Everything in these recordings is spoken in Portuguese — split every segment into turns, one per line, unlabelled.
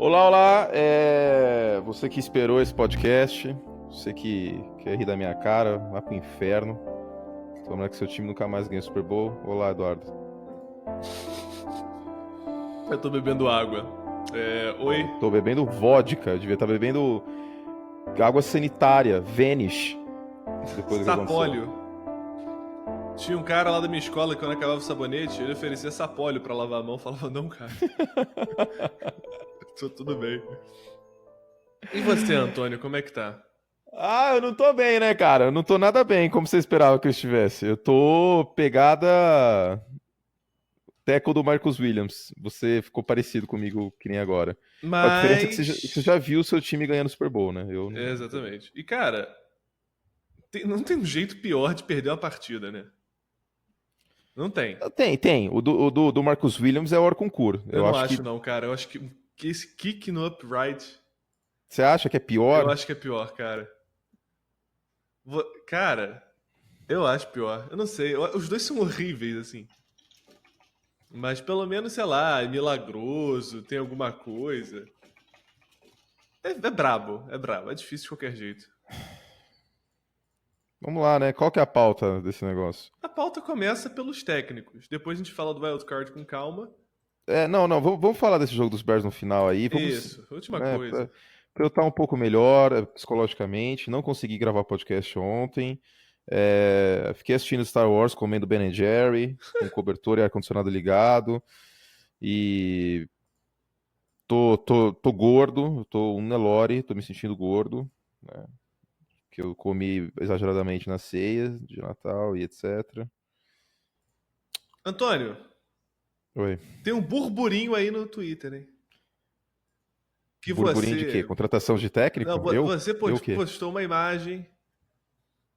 Olá, olá. Você que esperou esse podcast, você que quer rir da minha cara, vá pro inferno. Tomara que seu time nunca mais ganhe o Super Bowl. Olá, Eduardo.
Eu tô bebendo água. Oi.
Tô bebendo vodka, eu devia estar bebendo água sanitária, Vanish. Depois do que aconteceu.
Sapólio. Tinha um cara lá da minha escola que quando acabava o sabonete, ele oferecia sapólio pra lavar a mão. Eu falava, não, cara. Tô tudo bem. E você, Antônio, como é que tá?
Eu não tô bem, né, cara? Eu não tô nada bem, como você esperava que eu estivesse. Eu tô pegada teco do Marcus Williams. Você ficou parecido comigo que nem agora. A diferença é que você já viu o seu time ganhando o Super Bowl, né? Eu não...
Exatamente. E, cara, não tem um jeito pior de perder uma partida, né? Não tem.
Tem. O do Marcus Williams é o Orconcourt.
Eu não acho, não, cara. Eu acho que esse kick no upright,
Você acha que é pior?
eu acho que é pior, cara. Cara, eu acho pior. Eu não sei. Os dois são horríveis, assim. Mas pelo menos, sei lá, é milagroso, tem alguma coisa. É brabo, é brabo. É difícil de qualquer jeito.
Vamos lá, né? Qual que é a pauta desse negócio?
A pauta começa pelos técnicos. Depois a gente fala do wildcard com calma.
Não, vamos falar desse jogo dos Bears no final aí.
Isso, última
né,
coisa.
pra eu estar um pouco melhor psicologicamente. Não consegui gravar podcast ontem. Fiquei assistindo Star Wars comendo Ben Jerry, com cobertor e ar-condicionado ligado. E tô gordo, tô um Nelore, tô me sentindo gordo, né? Que eu comi exageradamente na ceia de Natal e etc.
Antônio,
Oi.
tem um burburinho aí no Twitter, hein? Que
Burburinho de quê?
você.
Contratação de
Não,
técnico?
você
Eu o quê?
postou uma imagem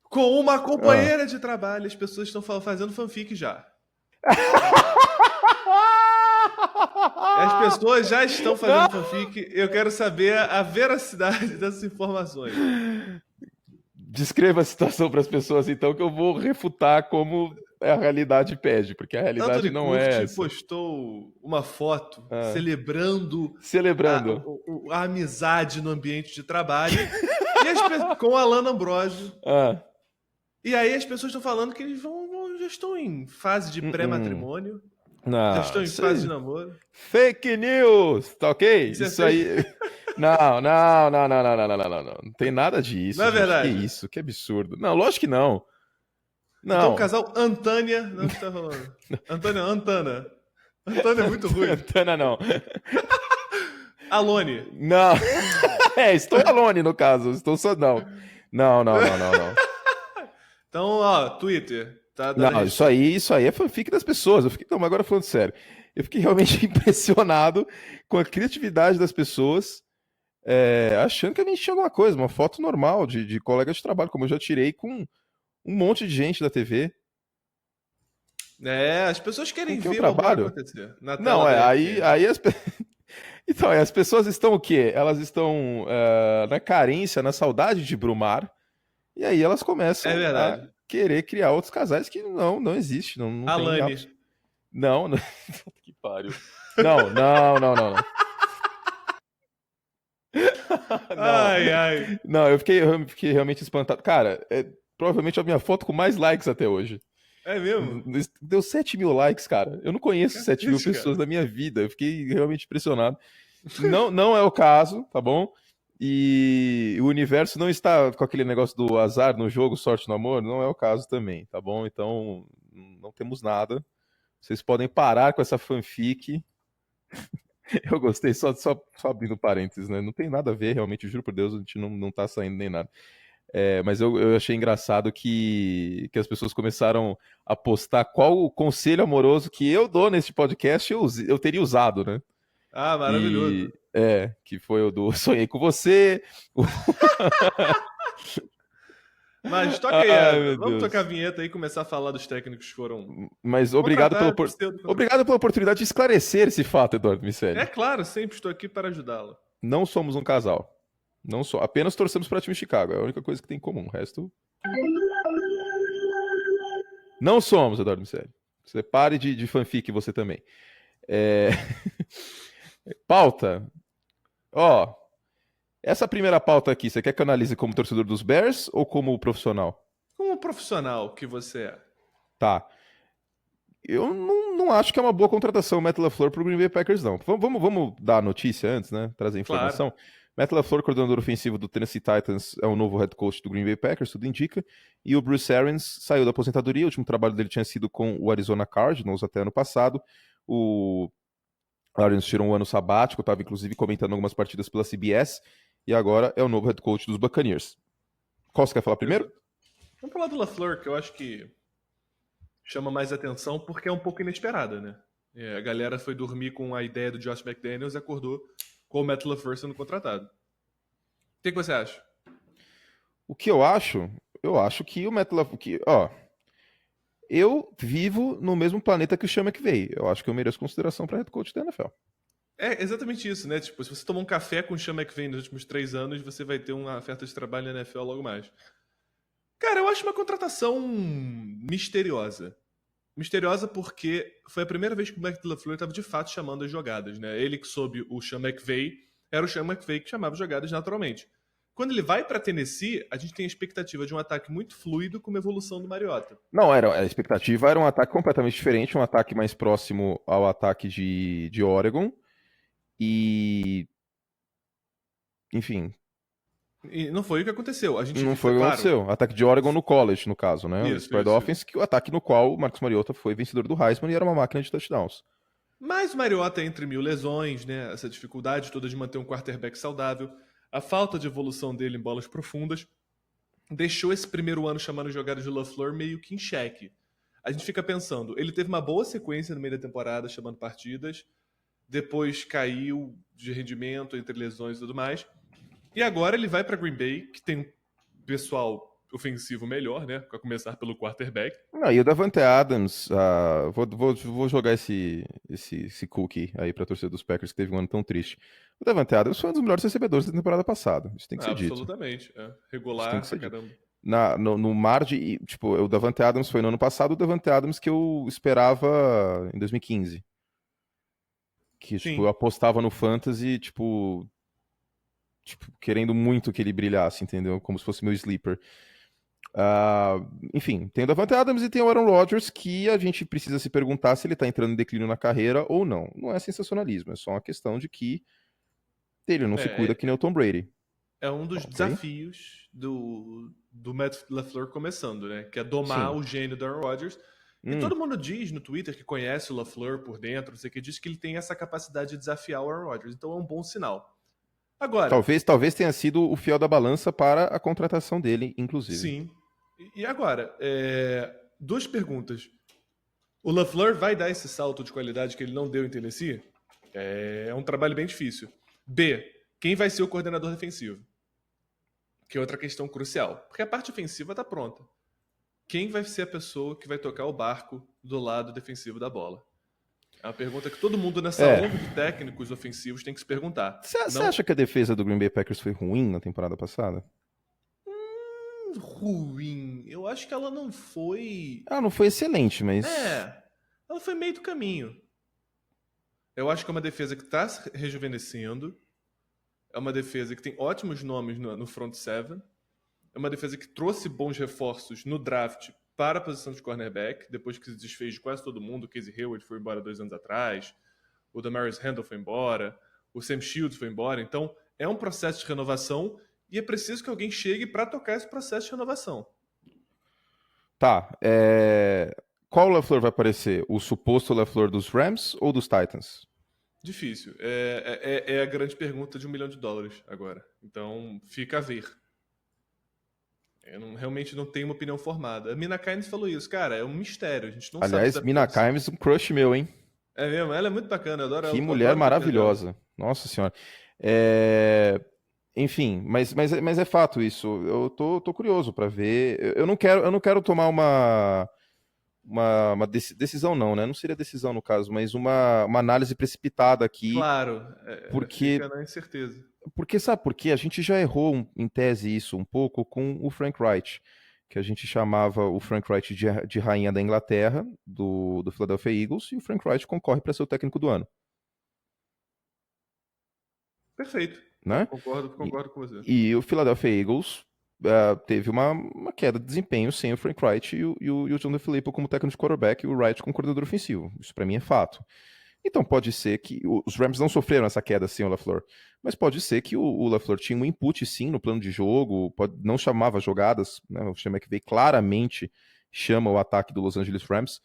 com uma companheira de trabalho. As pessoas estão fazendo fanfic já. As pessoas já estão fazendo fanfic. Eu quero saber a veracidade dessas informações.
Descreva a situação para as pessoas, então, que eu vou refutar como a realidade pede, porque a realidade
Anthony
não é
Curti
essa.
postou uma foto
Ah.
celebrando
Celebrando.
a amizade no ambiente de trabalho com Alan Ambrosio. E aí as pessoas estão falando que eles já estão em fase de pré-matrimônio.
Não,
Já estão em fase de namoro.
Fake news, tá ok?
Isso
aí. Não. Não tem nada disso.
Não é
gente.
verdade?
Que isso, que absurdo. Não, lógico que não. Não.
Então o casal Antânia não está falando. Antana. Antana é muito ruim.
Antana não.
Alone.
Não. Estou alone no caso. Estou só. Não. Não.
Então, ó, Twitter. Tá
Não, isso aí é fanfic das pessoas. Não, mas agora falando sério. Eu fiquei realmente impressionado com a criatividade das pessoas, achando que a gente tinha alguma coisa, uma foto normal de colega de trabalho, como eu já tirei com um monte de gente da TV.
As pessoas querem ver
o amor
acontecer. Na tela
Não, aí Então, as pessoas estão o quê? Elas estão na carência, na saudade de Brumar, e aí elas começam a querer criar outros casais que não existe, não
Alane.
tem... Não. Que pariu. Não.
Ai.
Não, eu fiquei realmente espantado. Cara, provavelmente a minha foto com mais likes até hoje.
É mesmo?
Deu 7 mil likes, cara. Eu não conheço 7 mil pessoas
cara.
na minha vida. Eu fiquei realmente impressionado. Não é o caso, tá bom? E o universo não está com aquele negócio do azar no jogo, sorte no amor. Não é o caso também, tá bom? Então, não temos nada. Vocês podem parar com essa fanfic. Eu gostei, só abrindo parênteses, né? Não tem nada a ver, realmente, juro por Deus, a gente não tá saindo nem nada. Mas eu achei engraçado que as pessoas começaram a postar qual o conselho amoroso que eu dou nesse podcast eu teria usado, né?
Ah, maravilhoso.
Que foi o do Sonhei com Você.
Mas toca aí, vamos tocar a vinheta aí e começar a falar dos técnicos que foram.
Mas obrigado pela oportunidade de esclarecer esse fato, Eduardo Miceli.
É claro, sempre estou aqui para ajudá-lo.
Não somos um casal. Não só. Apenas torcemos para o time de Chicago. É a única coisa que tem em comum. O resto. Não somos, Eduardo Miceli. Você pare de fanfic você também. Pauta. Ó, essa primeira pauta aqui, você quer que eu analise como torcedor dos Bears ou como profissional?
Como profissional que você é?
Tá. Eu não acho que é uma boa contratação o Matt LaFleur pro Green Bay Packers, não. Vamos dar a notícia antes, né? Trazer a
Claro.
informação. Matt LaFleur, coordenador ofensivo do Tennessee Titans, é o novo head coach do Green Bay Packers, tudo indica. E o Bruce Arians saiu da aposentadoria. O último trabalho dele tinha sido com o Arizona Cardinals até ano passado. O Arians tirou um ano sabático, estava inclusive comentando algumas partidas pela CBS. E agora é o novo head coach dos Buccaneers. Qual você quer falar primeiro?
Exato. Vamos falar do LaFleur, que eu acho que chama mais atenção porque é um pouco inesperada, né? A galera foi dormir com a ideia do Josh McDaniels e acordou com o Matt LaFleur sendo contratado. O que você acha?
O que eu acho? Eu acho que o Matt LaFleur... Ó, eu vivo no mesmo planeta que o Sean McVay. Eu acho que eu mereço consideração para head coach da NFL.
É exatamente isso, né? Tipo, se você tomar um café com o Sean McVay nos últimos 3 anos, você vai ter uma oferta de trabalho na NFL logo mais. Cara, eu acho uma contratação misteriosa. Misteriosa porque foi a primeira vez que o Matt LaFleur estava de fato chamando as jogadas, né? Ele que soube o Sean McVay, era o Sean McVay que chamava as jogadas naturalmente. Quando ele vai para Tennessee, a gente tem a expectativa de um ataque muito fluido com uma evolução do Mariota.
Não, a expectativa era um ataque completamente diferente, um ataque mais próximo ao ataque de Oregon. E, enfim,
E não foi o que aconteceu. A gente
não
viu,
foi o que
claro,
aconteceu. Ataque de Oregon no college, no caso, né? O
isso,
spread
isso, isso.
offense, que o ataque no qual o Marcus Mariota foi vencedor do Heisman e era uma máquina de touchdowns.
Mas o Mariota entre mil lesões, né? Essa dificuldade toda de manter um quarterback saudável, a falta de evolução dele em bolas profundas, deixou esse primeiro ano chamando jogadas de LaFleur meio que em xeque. A gente fica pensando, ele teve uma boa sequência no meio da temporada chamando partidas, depois caiu de rendimento entre lesões e tudo mais, e agora ele vai para Green Bay, que tem um pessoal ofensivo melhor, né? A começar pelo quarterback.
Não, e o Davante Adams, vou jogar esse cookie aí pra torcida dos Packers que teve um ano tão triste. O Davante Adams foi um dos melhores recebedores da temporada passada. Isso tem que ser dito.
Absolutamente. É.
Isso tem
Regular
que
pra
ser dito.
caramba.
No mar de. Tipo, o Davante Adams foi no ano passado, o Davante Adams que eu esperava em 2015. Que, tipo, eu
Sim.
apostava no Fantasy, querendo muito que ele brilhasse, entendeu? Como se fosse meu sleeper. Ah, enfim, tem o Davante Adams e tem o Aaron Rodgers, que a gente precisa se perguntar se ele tá entrando em declínio na carreira ou não. Não é sensacionalismo, é só uma questão de que ele não se cuida
É,
que nem o Tom Brady.
é um dos
Ok?
desafios do Matt LaFleur começando, né? Que é domar
Sim.
o gênio do Aaron Rodgers. E
Hum,
todo mundo diz no Twitter que conhece o LaFleur por dentro, não sei o que, diz que ele tem essa capacidade de desafiar o Aaron Rodgers. Então é um bom sinal. Agora,
talvez tenha sido o fiel da balança para a contratação dele, inclusive.
sim. E agora, duas perguntas. O LaFleur vai dar esse salto de qualidade que ele não deu em Tennessee? É um trabalho bem difícil. B, quem vai ser o coordenador defensivo? Que é outra questão crucial. Porque a parte ofensiva está pronta. Quem vai ser a pessoa que vai tocar o barco do lado defensivo da bola? É uma pergunta que todo mundo nessa
É.
onda de técnicos ofensivos tem que se perguntar.
Você
Não
acha que a defesa do Green Bay Packers foi ruim na temporada passada?
ruim. Eu acho que ela não foi.
Ah, não foi excelente, mas.
Ela foi meio do caminho. Eu acho que é uma defesa que está se rejuvenescendo. É uma defesa que tem ótimos nomes no front seven. É uma defesa que trouxe bons reforços no draft para a posição de cornerback, depois que se desfez de quase todo mundo. O Casey Hayward foi embora 2 anos atrás, o Damarius Randall foi embora, o Sam Shields foi embora. Então, é um processo de renovação e é preciso que alguém chegue para tocar esse processo de renovação.
Tá. Qual LaFleur vai aparecer? O suposto LaFleur dos Rams ou dos Titans?
Difícil. É a grande pergunta de $1 milhão agora. Então, fica a ver. Realmente não tenho uma opinião formada. A Mina Kynes falou isso, cara, é um mistério. A gente não sabe se
Aliás,
vai
Mina
acontecer.
Kimes, um crush meu, hein?
É mesmo, ela é muito bacana,
Que
eu
mulher
adoro o papel dela.
maravilhosa. Nossa senhora. É, enfim, mas é fato isso. Eu tô curioso para ver. Eu não quero tomar uma decisão, não, né? Não seria decisão no caso, mas uma análise precipitada aqui,
Claro,
porque
fica na incerteza.
Porque sabe por quê? A gente já errou em tese isso um pouco com o Frank Wright, que a gente chamava o Frank Wright de rainha da Inglaterra, do Philadelphia Eagles, e o Frank Wright concorre para ser o técnico do ano.
Perfeito.
né?
Concordo com você.
E o Philadelphia Eagles teve uma queda de desempenho sem o Frank Wright e o John DeFilippo como técnico de quarterback e o Wright como coordenador ofensivo. Isso para mim é fato. Então pode ser que os Rams não sofreram essa queda sem o LaFleur, mas pode ser que o LaFleur tinha um input sim no plano de jogo, não chamava jogadas, né? O Sean McVay claramente chama o ataque do Los Angeles Rams,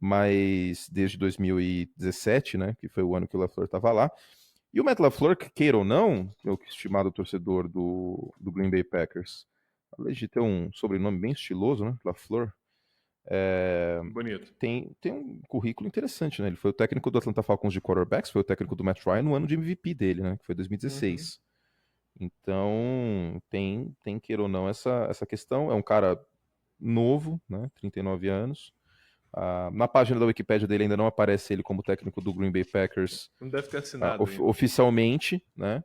mas desde 2017, né, que foi o ano que o LaFleur estava lá. E o Matt LaFleur, queira ou não, meu estimado torcedor do Green Bay Packers, além de ter um sobrenome bem estiloso, né, LaFleur,
Bonito.
tem um currículo interessante, né? Ele foi o técnico do Atlanta Falcons de quarterbacks, foi o técnico do Matt Ryan no ano de MVP dele, né? Que foi 2016. Então, queira ou não, essa questão. É um cara novo, né? 39 anos. Na página da Wikipedia dele ainda não aparece ele como técnico do Green Bay Packers
Não deve ter assinado ainda.
oficialmente, né?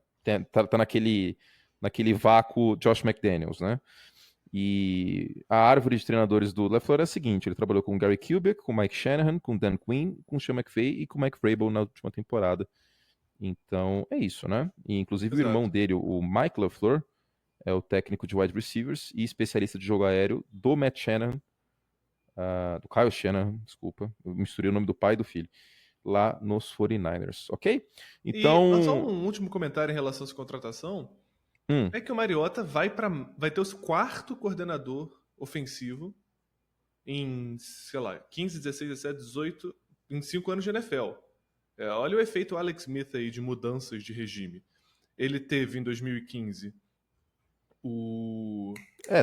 Tá naquele vácuo Josh McDaniels, né? E a árvore de treinadores do LaFleur é a seguinte: ele trabalhou com Gary Kubiak, com Mike Shanahan, com Dan Quinn, com Sean McVay e com Mike Vrabel na última temporada. Então é isso, né? E inclusive o irmão dele, o Mike LaFleur, é o técnico de wide receivers e especialista de jogo aéreo do Matt Shanahan, do Kyle Shanahan, desculpa, eu misturei o nome do pai e do filho, lá nos 49ers, ok?
Então... E só um último comentário em relação a essa contratação. É que o Mariota vai ter o quarto coordenador ofensivo em, sei lá, 15, 16, 17, 18, em 5 anos de NFL. Olha o efeito Alex Smith aí de mudanças de regime. Ele teve em 2015 o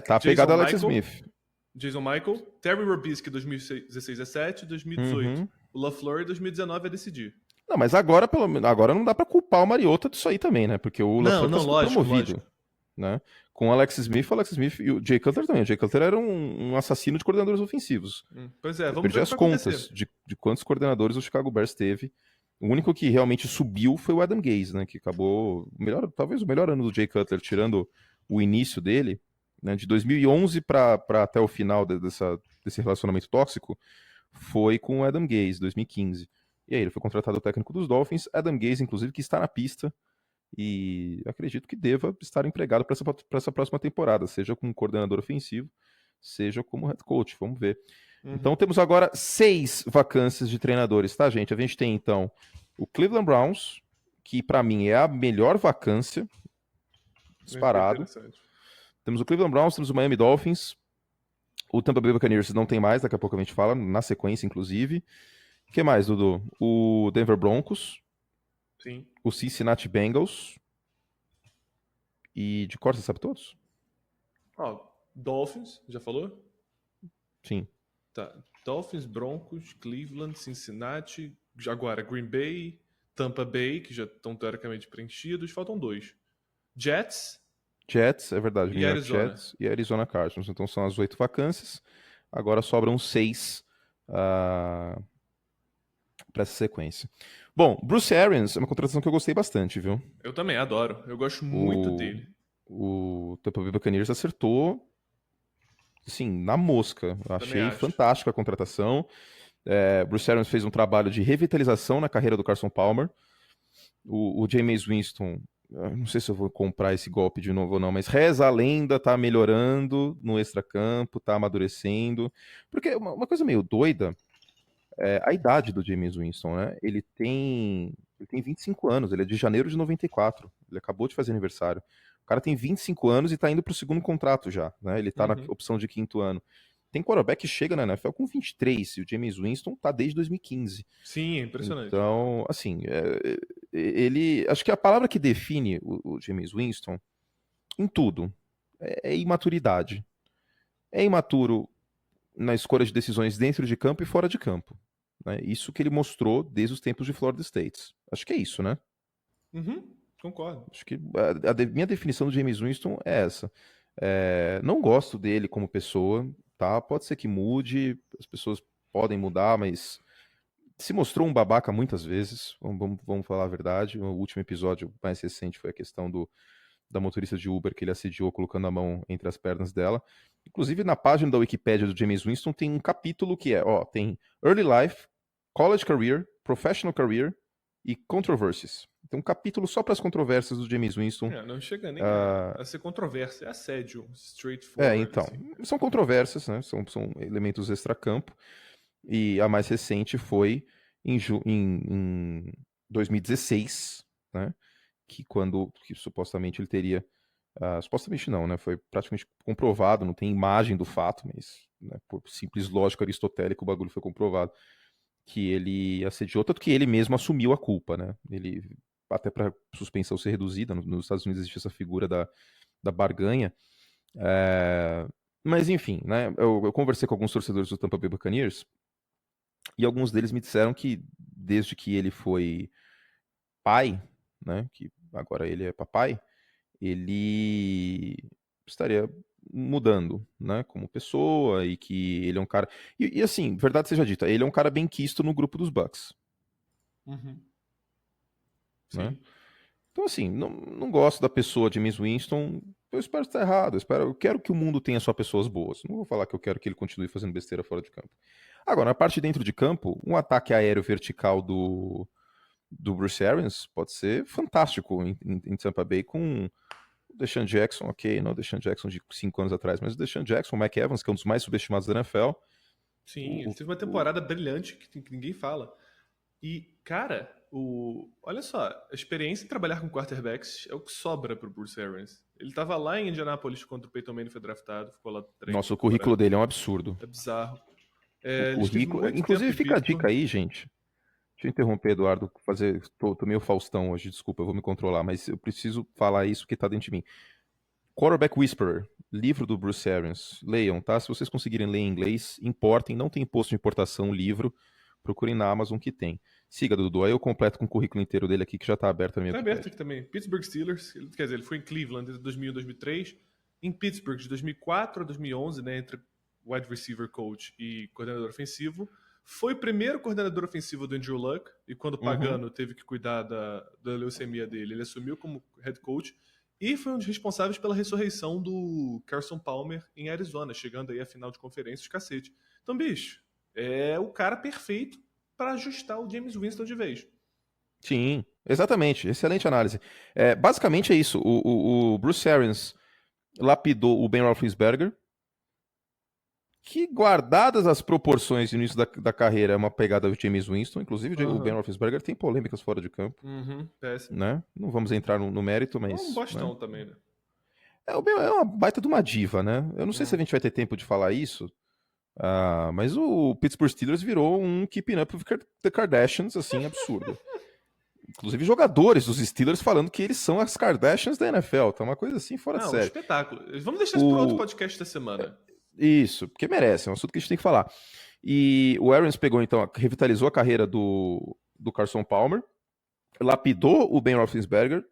tá pegado Alex Smith.
Jason Michael, Terry Robisky 2016, 17, 2018. O LaFleur 2019 a decidir.
Não, mas agora não dá pra culpar o Mariota disso aí também, né? Porque o LaFleur tá sendo promovido. Né? Com o Alex Smith e o Jay Cutler também. O Jay Cutler era um assassino de coordenadores ofensivos.
Pois é, vamos
perdi as contas de quantos coordenadores o Chicago Bears teve. O único que realmente subiu foi o Adam Gase, né? Que acabou talvez o melhor ano do Jay Cutler, tirando o início dele, né? De 2011 para até o final desse relacionamento tóxico, foi com o Adam Gase, 2015. E aí ele foi contratado técnico dos Dolphins. Adam Gase, inclusive, que está na pista. E acredito que deva estar empregado para essa próxima temporada, seja como coordenador ofensivo, seja como head coach. Vamos ver. Então temos agora 6 vacâncias de treinadores, tá, gente? A gente tem, então, o Cleveland Browns, que para mim é a melhor vacância, disparado. Temos o Cleveland Browns, temos o Miami Dolphins, o Tampa Bay Buccaneers não tem mais, daqui a pouco a gente fala, na sequência, inclusive. O que mais, Dudu? O Denver Broncos.
Sim.
O Cincinnati Bengals. E de cor, você sabe todos?
Dolphins, já falou?
Sim.
Tá. Dolphins, Broncos, Cleveland, Cincinnati, agora Green Bay, Tampa Bay, que já estão teoricamente preenchidos, faltam 2. Jets,
é verdade.
E Arizona.
Jets e Arizona Cardinals. Então são as 8 vacâncias. Agora sobram 6 para essa sequência. Bom, Bruce Arians é uma contratação que eu gostei bastante, viu?
Eu também adoro. Eu gosto muito dele.
O Tampa Bay Buccaneers acertou, assim, na mosca. Eu achei fantástica a contratação. Bruce Arians fez um trabalho de revitalização na carreira do Carson Palmer. O Jameis Winston, não sei se eu vou comprar esse golpe de novo ou não, mas reza a lenda, tá melhorando no extracampo, tá amadurecendo. Porque uma coisa meio doida a idade do Jameis Winston, né? Ele tem 25 anos, ele é de janeiro de 94, ele acabou de fazer aniversário. O cara tem 25 anos e tá indo pro segundo contrato já, né? Ele tá na opção de 5º ano. Tem quarterback que chega na NFL com 23, e o Jameis Winston tá desde 2015.
Sim, é impressionante.
Então, assim, acho que a palavra que define o Jameis Winston em tudo é imaturidade. É imaturo na escolha de decisões dentro de campo e fora de campo. Né? Isso que ele mostrou desde os tempos de Florida State. Acho que é isso, né?
Concordo.
Acho que minha definição do Jameis Winston é essa. Não gosto dele como pessoa, tá? Pode ser que mude, as pessoas podem mudar, mas se mostrou um babaca muitas vezes, vamos falar a verdade. O último episódio mais recente foi a questão da motorista de Uber que ele assediou colocando a mão entre as pernas dela. Inclusive, na página da Wikipédia do Jameis Winston tem um capítulo que tem Early Life, College Career, Professional Career e controversies. Tem um capítulo só para as controvérsias do Jameis Winston.
Não chega nem a ser controvérsia, é assédio, straightforward.
Então,
assim.
são controvérsias, né? São elementos extracampo. E a mais recente foi em 2016, né? Que supostamente ele teria. Supostamente não, né? Foi praticamente comprovado, não tem imagem do fato, mas né, por simples lógica aristotélica o bagulho foi comprovado que ele assediou, tanto que ele mesmo assumiu a culpa, né? Ele, até para suspensão ser reduzida, nos Estados Unidos existe essa figura da barganha. Mas enfim, né? Eu conversei com alguns torcedores do Tampa Bay Buccaneers e alguns deles me disseram que desde que ele foi pai, né? Que agora ele é papai, ele estaria mudando, né, como pessoa e que ele é um cara e assim, verdade seja dita, ele é um cara bem quisto no grupo dos Bucks,
Uhum.
né?
Sim.
Então assim, não gosto da pessoa de Miss Winston, eu espero estar errado, eu quero que o mundo tenha só pessoas boas, não vou falar que eu quero que ele continue fazendo besteira fora de campo. Agora, na parte de dentro de campo, um ataque aéreo vertical do Bruce Arians pode ser fantástico em Tampa Bay com o Deshaun Jackson, ok, não o Deshaun Jackson de 5 anos atrás, mas o Deshaun Jackson, o Mike Evans, que é um dos mais subestimados da NFL.
Sim, ele teve uma temporada brilhante que ninguém fala. E, cara, olha só, a experiência em trabalhar com quarterbacks é o que sobra pro Bruce Arians. Ele tava lá em Indianapolis quando o Peyton Manning foi draftado, ficou lá 3
Nossa, o currículo
temporadas.
dele é um absurdo.
É bizarro.
O
Ele esteve
currículo.
muito tempo
Inclusive,
em
fica a dica
Pittsburgh.
aí, gente. Deixa eu interromper, Eduardo, tô meio Faustão hoje, desculpa, eu vou me controlar, mas eu preciso falar isso que tá dentro de mim. Quarterback Whisperer, livro do Bruce Arians. Leiam, tá? Se vocês conseguirem ler em inglês, importem, não tem imposto de importação o livro, procurem na Amazon que tem. Siga, Dudu, aí eu completo com o currículo inteiro dele aqui, que já tá aberto na minha
Tá aberto
Wikipedia.
aqui também. Pittsburgh Steelers, quer dizer, ele foi em Cleveland entre 2001 e 2003. Em Pittsburgh, de 2004 a 2011, né, entre wide receiver coach e coordenador ofensivo. Foi o primeiro coordenador ofensivo do Andrew Luck, e quando o Pagano teve que cuidar da leucemia dele, ele assumiu como head coach, e foi um dos responsáveis pela ressurreição do Carson Palmer em Arizona, chegando aí à final de conferência de cacete. Então, bicho, é o cara perfeito para ajustar o Jameis Winston de vez.
Sim, exatamente. Excelente análise. Basicamente é isso. O Bruce Arians lapidou o Ben Roethlisberger, que, guardadas as proporções no início da carreira, é uma pegada do Jameis Winston. Inclusive, o Ben Roethlisberger tem polêmicas fora de campo.
Péssimo.
Né? Não vamos entrar no mérito, mas...
Um bostão
né?
também, né?
O Ben é uma baita de uma diva, né? Eu não sei se a gente vai ter tempo de falar isso, mas o Pittsburgh Steelers virou um Keeping Up with the Kardashians, assim, absurdo. Inclusive jogadores dos Steelers falando que eles são as Kardashians da NFL. Tá uma coisa assim fora de
Um
série.
espetáculo. Vamos deixar isso para outro podcast da semana.
Isso, porque merece, é um assunto que a gente tem que falar. E o Arians pegou, então, revitalizou a carreira do Carson Palmer, lapidou o Ben Roethlisberger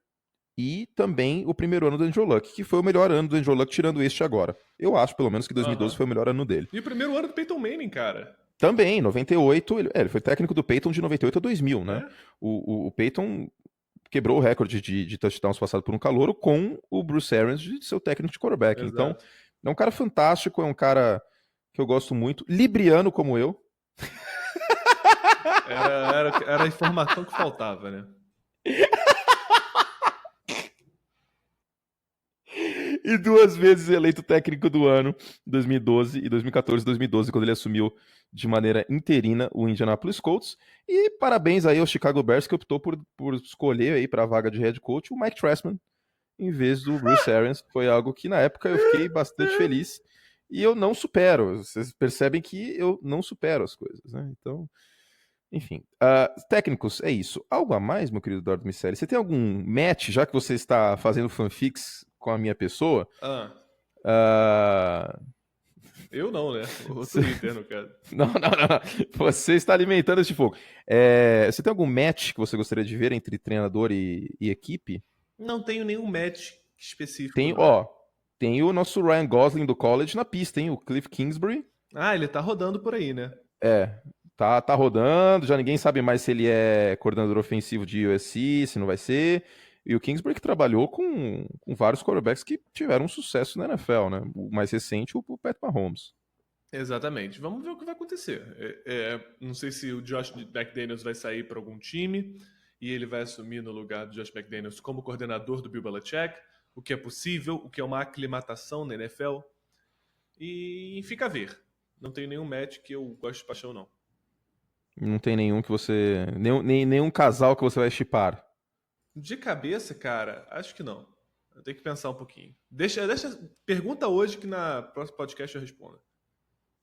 e também o primeiro ano do Andrew Luck, que foi o melhor ano do Andrew Luck, tirando este agora. Eu acho, pelo menos, que 2012 foi o melhor ano dele.
E o primeiro ano do Peyton Manning, cara.
Também, 98, ele foi técnico do Peyton de 98 a 2000, né? O Peyton quebrou o recorde de touchdowns passado por um calouro com o Bruce Arians de seu técnico de quarterback.
Exato.
Então, é um cara fantástico, é um cara que eu gosto muito, libriano como eu.
Era a informação que faltava, né?
E 2 vezes eleito técnico do ano, 2012 e 2014 e 2012, quando ele assumiu de maneira interina o Indianapolis Colts. E parabéns aí ao Chicago Bears, que optou por escolher aí para a vaga de head coach o Mike Trestman, em vez do Bruce Arians. Foi algo que na época eu fiquei bastante feliz. E eu não supero. Vocês percebem que eu não supero as coisas, né? Então, enfim. Técnicos, é isso. Algo a mais, meu querido Eduardo Miceli? Você tem algum match, já que você está fazendo fanfics com a minha pessoa?
Eu não, né? O Twitter, no caso.
Não. Você está alimentando esse fogo. Você tem algum match que você gostaria de ver entre treinador e equipe?
Não tenho nenhum match específico.
Tem o nosso Ryan Gosling do college na pista, hein? O Cliff Kingsbury.
Ele tá rodando por aí, né?
Tá rodando, já ninguém sabe mais se ele é coordenador ofensivo de USC, se não vai ser. E o Kingsbury que trabalhou com vários quarterbacks que tiveram sucesso na NFL, né? O mais recente, o Pat Mahomes.
Exatamente. Vamos ver o que vai acontecer. Não sei se o Josh McDaniels vai sair para algum time. e ele vai assumir no lugar do Josh McDaniels como coordenador do Bill Belichick, o que é possível, o que é uma aclimatação na NFL. E fica a ver. Não tem nenhum match que eu gosto de paixão, não.
Não tem nenhum que você... Nenhum casal que você vai shippar.
De cabeça, cara, acho que não. Eu tenho que pensar um pouquinho. Pergunta hoje que na próxima podcast eu respondo.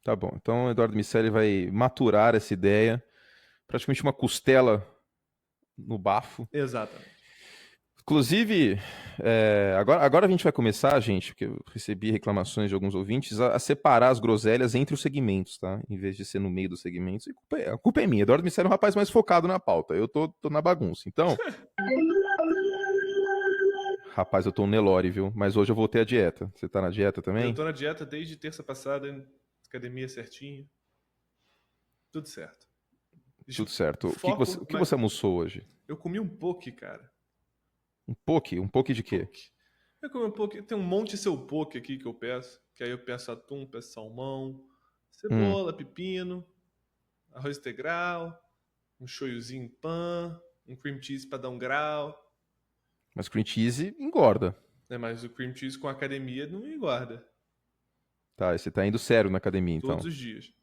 Tá bom, então o Eduardo Miceli vai maturar essa ideia. Praticamente uma costela no bafo.
Exatamente.
Inclusive, agora a gente vai começar, gente, porque eu recebi reclamações de alguns ouvintes, a separar as groselhas entre os segmentos, tá? Em vez de ser no meio dos segmentos. E a culpa é minha. Eduardo Miceli é um rapaz mais focado na pauta. Eu tô na bagunça. Então... Rapaz, eu tô um Nelore, viu? Mas hoje eu voltei à dieta. Você tá na dieta também?
Eu tô na dieta desde terça passada, academia certinho. Tudo certo.
Tudo certo. O que você almoçou hoje?
Eu comi um poke, cara.
Um poke? Um poke de quê?
Eu comi um poke. Tem um monte de seu poke aqui que eu peço. Que aí eu peço atum, peço salmão, cebola, pepino, arroz integral, um shoyuzinho em pan, um cream cheese pra dar um grau.
Mas cream cheese engorda.
Mas o cream cheese com academia não engorda.
Tá, você tá indo sério na academia, então.
Todos os dias.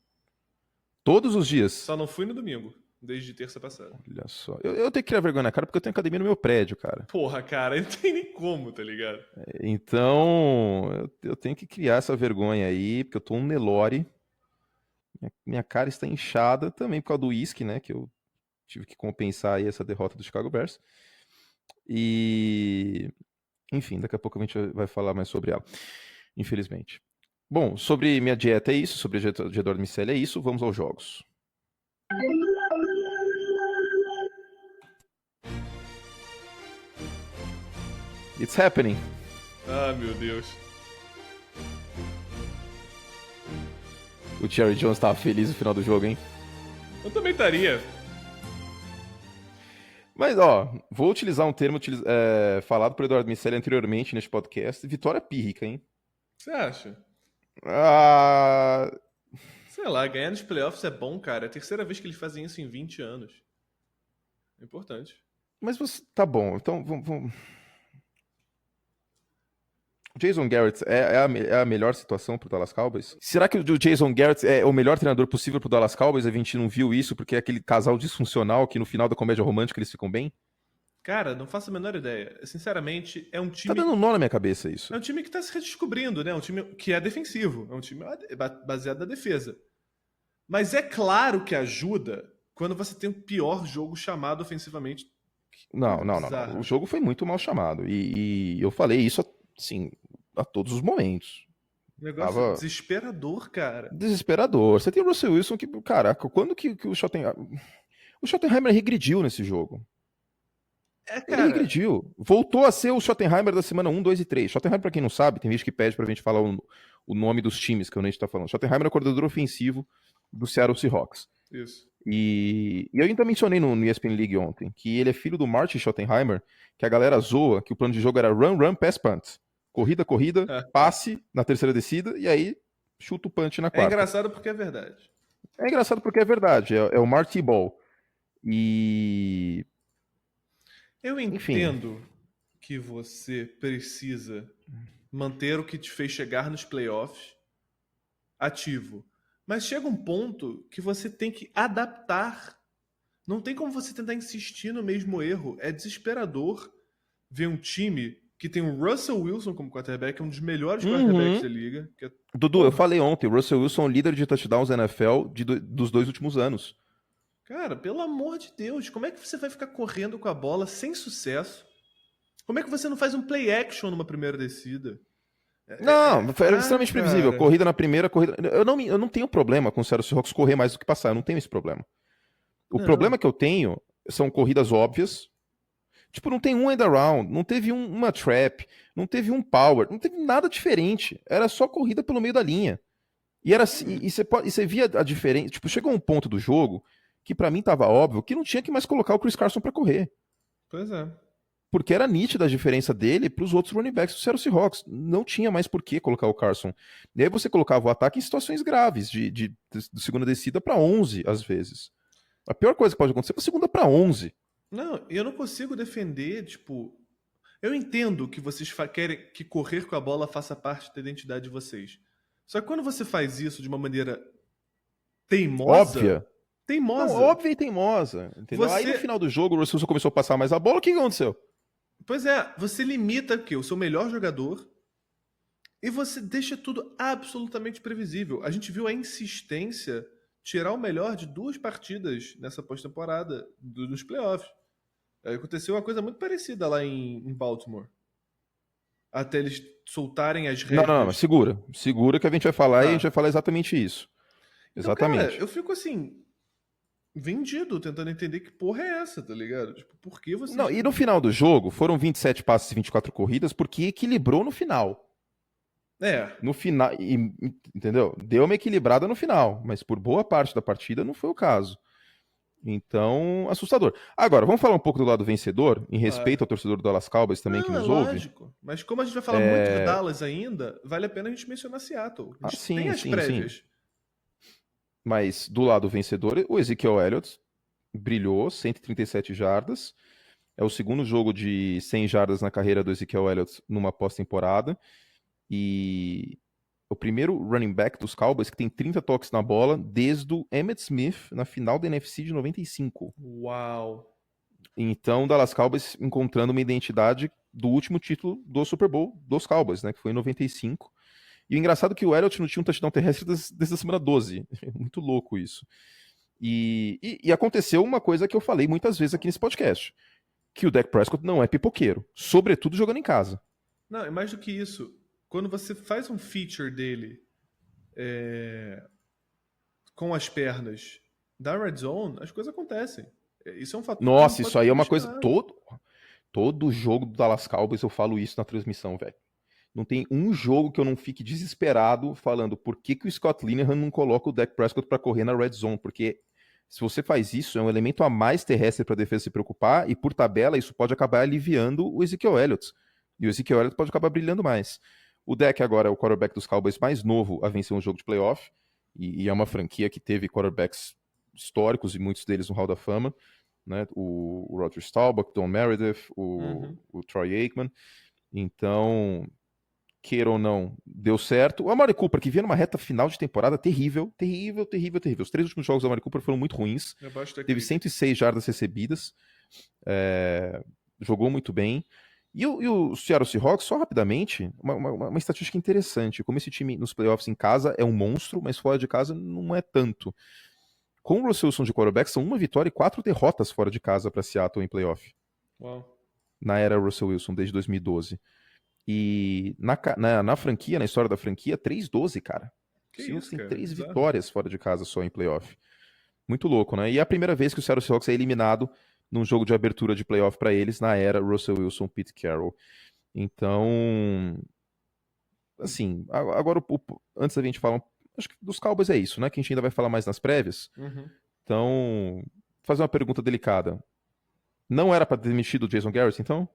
Todos os dias?
Só não fui no domingo, desde terça passada.
Olha só. Eu tenho que criar vergonha na cara porque eu tenho academia no meu prédio, cara.
Porra, cara, não tem nem como, tá ligado?
Então, eu tenho que criar essa vergonha aí, porque eu tô um Nelore. Minha cara está inchada também por causa do uísque, né? Que eu tive que compensar aí essa derrota do Chicago Bears. E... Enfim, daqui a pouco a gente vai falar mais sobre ela, infelizmente. Bom, sobre minha dieta é isso, sobre a dieta de Eduardo Miceli é isso, vamos aos jogos. It's happening.
Ah, meu Deus.
O Jerry Jones estava feliz no final do jogo, hein?
Eu também estaria.
Mas, ó, vou utilizar um termo falado por Eduardo Miceli anteriormente neste podcast, vitória pírrica, hein?
Você acha?
Ah...
Sei lá, ganhar nos playoffs é bom, cara. É a terceira vez que eles fazem isso em 20 anos. É importante.
Mas você... Tá bom, então vamos... O Jason Garrett é a melhor situação pro Dallas Cowboys? Será que o Jason Garrett é o melhor treinador possível pro Dallas Cowboys? A gente não viu isso porque é aquele casal disfuncional que no final da comédia romântica eles ficam bem?
Cara, não faço a menor ideia. Sinceramente, é um time...
Tá dando um nó na minha cabeça isso.
É um time que tá se redescobrindo, né? É um time que é defensivo. É um time baseado na defesa. Mas é claro que ajuda quando você tem o pior jogo chamado ofensivamente.
Não. O jogo foi muito mal chamado. E eu falei isso, assim, a todos os momentos.
Negócio desesperador, cara.
Desesperador. Você tem o Russell Wilson que, caraca, quando que o Schottenheimer... O Schottenheimer regrediu nesse jogo.
Cara...
Ele regrediu. Voltou a ser o Schottenheimer da semana 1, 2 e 3. Schottenheimer, pra quem não sabe, tem gente que pede pra gente falar o nome dos times que a gente tá falando. Schottenheimer é o coordenador ofensivo do Seattle Seahawks.
Isso.
E eu ainda mencionei no ESPN League ontem que ele é filho do Marty Schottenheimer, que a galera zoa que o plano de jogo era run, pass, punt. Corrida, passe na terceira descida e aí chuta o punch na quarta.
É engraçado porque é verdade.
É engraçado porque é verdade. É o Marty Ball. E...
Eu entendo que você precisa manter o que te fez chegar nos playoffs ativo. Mas chega um ponto que você tem que adaptar. Não tem como você tentar insistir no mesmo erro. É desesperador ver um time que tem o Russell Wilson como quarterback, um dos melhores quarterbacks da liga.
Dudu, eu falei ontem, o Russell Wilson é o líder de touchdowns da NFL dos 2 últimos anos.
Cara, pelo amor de Deus, como é que você vai ficar correndo com a bola sem sucesso? Como é que você não faz um play action numa primeira descida?
Era extremamente previsível. Corrida na primeira, corrida... Eu não tenho problema com o Seattle Seahawks correr mais do que passar. Eu não tenho esse problema. O problema que eu tenho são corridas óbvias. Tipo, não tem um end around, não teve uma trap, não teve um power, não teve nada diferente. Era só corrida pelo meio da linha. E era e você via a diferença. Tipo, chegou um ponto do jogo que pra mim tava óbvio que não tinha que mais colocar o Chris Carson pra correr.
Pois é.
Porque era nítida a diferença dele pros outros running backs do Seattle Seahawks. Não tinha mais por que colocar o Carson. E aí você colocava o ataque em situações graves, de segunda descida pra 11, às vezes. A pior coisa que pode acontecer é a segunda pra 11.
Não, eu não consigo defender, tipo. Eu entendo que vocês querem que correr com a bola faça parte da identidade de vocês. Só que quando você faz isso de uma maneira teimosa,
Óbvia. Não,
teimosa,
óbvia e teimosa, entendeu? Aí no
você.
final do jogo o Russell Wilson começou a passar mais a bola, o que aconteceu?
Pois é, você limita o quê? O seu melhor jogador e você deixa tudo absolutamente previsível. A gente viu a insistência tirar o melhor de duas partidas nessa pós-temporada dos playoffs. Aconteceu uma coisa muito parecida lá em Baltimore. Até eles soltarem as
Não, mas
rédeas.
segura. Segura que a gente vai falar e a gente vai
Tá.
falar exatamente isso.
Então, cara,
Exatamente.
eu fico assim, vendido, tentando entender que porra é essa, tá ligado? Tipo, por que vocês.
Não, e no final do jogo foram 27 passes e 24 corridas porque equilibrou no final.
É.
No final, entendeu? Deu uma equilibrada no final, mas por boa parte da partida não foi o caso. Então, assustador. Agora, vamos falar um pouco do lado vencedor, em respeito ao
Ah,
torcedor do Dallas Cowboys também que
não, é
nos ouve.
lógico. Mas como a gente vai falar muito de Dallas ainda, vale a pena a gente mencionar Seattle. A
Ah,
gente tem
sim,
as
sim, sim.
prévias.
Mas do lado vencedor, o Ezekiel Elliott brilhou, 137 jardas. É o segundo jogo de 100 jardas na carreira do Ezekiel Elliott numa pós-temporada. E o primeiro running back dos Cowboys que tem 30 toques na bola desde o Emmitt Smith na final da NFC de 95.
Uau.
Então, o Dallas Cowboys encontrando uma identidade do último título do Super Bowl dos Cowboys, né, que foi em 95. E o engraçado é que o Elliott não tinha um touchdown terrestre desde a semana 12. É muito louco isso. E aconteceu uma coisa que eu falei muitas vezes aqui nesse podcast, que o Dak Prescott não é pipoqueiro, sobretudo jogando em casa.
Não, é mais do que isso. Quando você faz um feature dele com as pernas da red zone, as coisas acontecem. Isso é um fator que não
Nossa,
pode
isso
ser
aí é uma coisa.
questionado.
Todo jogo do Dallas Cowboys eu falo isso na transmissão, velho. Não tem um jogo que eu não fique desesperado falando por que o Scott Linehan não coloca o Dak Prescott para correr na red zone, porque se você faz isso, é um elemento a mais terrestre para a defesa se preocupar, e por tabela isso pode acabar aliviando o Ezekiel Elliott. E o Ezekiel Elliott pode acabar brilhando mais. O Dak agora é o quarterback dos Cowboys mais novo a vencer um jogo de playoff, e é uma franquia que teve quarterbacks históricos, e muitos deles no Hall da Fama, né? O Roger Staubach, Don Meredith,
Uhum.
o Troy Aikman. Então, queira ou não, deu certo. O Amari Cooper, que vinha numa reta final de temporada terrível, terrível, terrível, terrível. Os 3 últimos jogos do Amari Cooper foram muito ruins.
Eu gosto da
Teve
crítica.
106 jardas recebidas. Jogou muito bem. E o Seattle Seahawks, só rapidamente, uma estatística interessante. Como esse time nos playoffs em casa é um monstro, mas fora de casa não é tanto. Com o Russell Wilson de quarterback, são 1 vitória e 4 derrotas fora de casa para Seattle em playoff.
Uau.
Na era Russell Wilson, desde 2012. E na franquia, na história da franquia, 3-12, cara.
Que
O Seahawks
isso,
tem
cara.
3
Bizarro.
vitórias fora de casa só em playoff. Muito louco, né? E é a primeira vez que o Seattle Seahawks é eliminado num jogo de abertura de playoff para eles na era Russell Wilson, Pete Carroll. Então, assim, agora antes da gente falar, acho que dos Cowboys é isso, né? Que a gente ainda vai falar mais nas prévias.
Uhum.
Então, fazer uma pergunta delicada. Não era para ter demitido o Jason Garrett, então?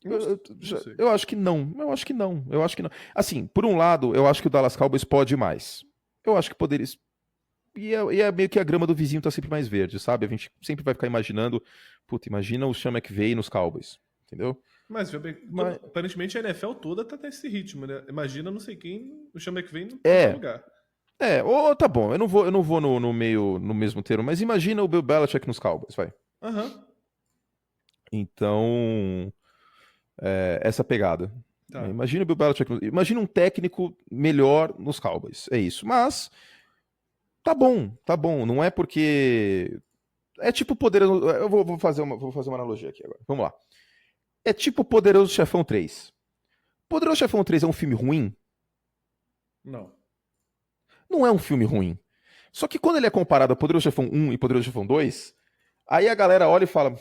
Não sei.
Eu acho que não. Eu acho que não. Eu acho que não. Assim, por um lado, eu acho que o Dallas Cowboys pode mais. Eu acho que poderia. E é meio que a grama do vizinho tá sempre mais verde, sabe? A gente sempre vai ficar imaginando. Puta, imagina o Sean McVay nos Cowboys. Entendeu?
Mas, veja bem,
Mas,
aparentemente a NFL toda tá nesse ritmo, né? Imagina não sei quem, o Sean McVay no teu
é.
lugar.
Tá bom. Eu não vou no meio, no mesmo termo, mas imagina o Bill Belichick nos Cowboys, vai.
Aham.
Então, essa pegada.
Tá.
Imagina o Bill Belichick. Imagina um técnico melhor nos Cowboys. É isso. Mas tá bom, tá bom. Não é porque. É tipo Poderoso. Eu vou fazer uma analogia aqui agora. Vamos lá. É tipo Poderoso Chefão 3. Poderoso Chefão 3 é um filme ruim?
Não.
Não é um filme ruim. Só que quando ele é comparado a Poderoso Chefão 1 e Poderoso Chefão 2, aí a galera olha e fala: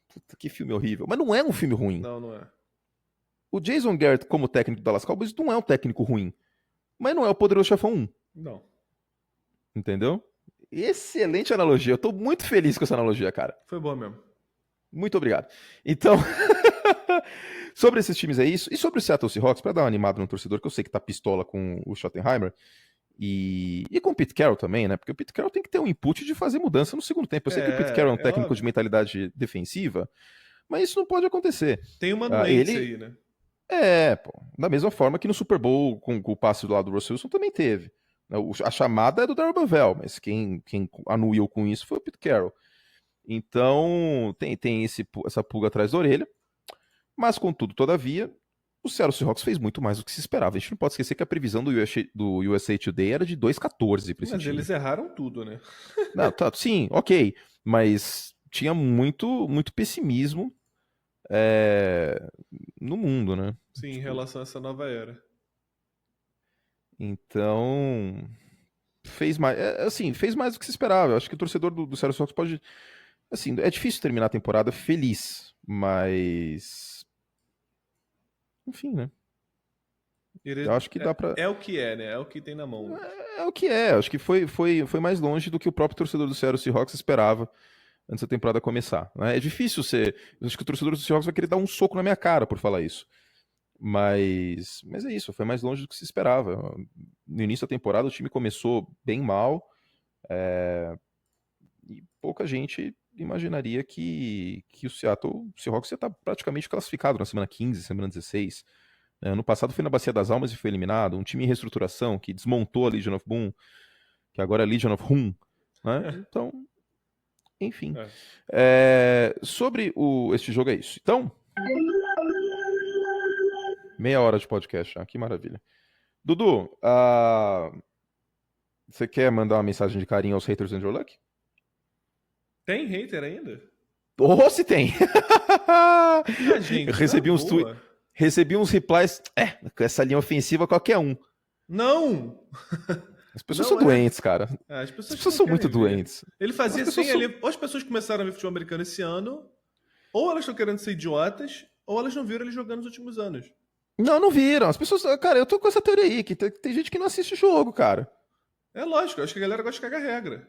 Puta, que filme horrível. Mas não é um filme ruim.
Não, não é.
O Jason Garrett, como técnico do Dallas Cowboys, não é um técnico ruim. Mas não é o Poderoso Chefão 1.
Não.
Entendeu? Excelente analogia. Eu tô muito feliz com essa analogia, cara.
Foi bom mesmo.
Muito obrigado. Então, sobre esses times é isso. E sobre o Seattle Seahawks, pra dar uma animada no torcedor, que eu sei que tá pistola com o Schottenheimer, E com o Pete Carroll também, né? Porque o Pete Carroll tem que ter um input de fazer mudança no segundo tempo. Eu sei que o Pete Carroll é um técnico
óbvio.
de mentalidade defensiva, mas isso não pode acontecer.
Tem uma nuance aí, né?
Pô, da mesma forma que no Super Bowl, com o passe do lado do Russell Wilson, também teve. A chamada é do Darrell Bevell, mas quem anuiu com isso foi o Pete Carroll. Então, tem essa pulga atrás da orelha. Mas, contudo, todavia, o Seattle Seahawks fez muito mais do que se esperava. A gente não pode esquecer que a previsão do USA Today era de 2-14 para esse
Mas
time.
eles erraram tudo, né?
Não, tá, sim, ok. Mas tinha muito pessimismo no mundo, né?
Sim, em relação a essa nova era.
Então, fez mais, fez mais do que se esperava. Eu acho que o torcedor do Seattle Seahawks pode, assim, é difícil terminar a temporada feliz, mas, enfim, né? Eu acho que dá pra.
É o que é, né? É o que tem na mão.
É o que é. Acho que foi mais longe do que o próprio torcedor do Seattle Seahawks esperava antes da temporada começar. Né? É difícil ser. Eu acho que o torcedor do Seahawks vai querer dar um soco na minha cara por falar isso. Mas é isso, foi mais longe do que se esperava. No início da temporada o time começou bem mal. E pouca gente imaginaria que o Seattle Seahawks ia estar praticamente classificado na semana 15, semana 16. Ano passado foi na Bacia das Almas e foi eliminado. Um time em reestruturação que desmontou a Legion of Boom, que agora é Legion of Hum. Né? Então, enfim. Sobre este jogo é isso. Então, meia hora de podcast já, que maravilha. Dudu, você quer mandar uma mensagem de carinho aos haters do Andrew Luck?
Tem hater ainda?
Oh, se tem!
Gente,
eu recebi uns tweets. Recebi uns replies. Com essa linha ofensiva, qualquer um.
Não!
As pessoas são doentes, cara.
As pessoas
são muito doentes.
Ele fazia assim ali. Ou as pessoas começaram a ver futebol americano esse ano, ou elas estão querendo ser idiotas, ou elas não viram ele jogando nos últimos anos.
Não viram. As pessoas. Cara, eu tô com essa teoria aí, que tem gente que não assiste o jogo, cara.
É lógico, eu acho que a galera gosta de cagar regra.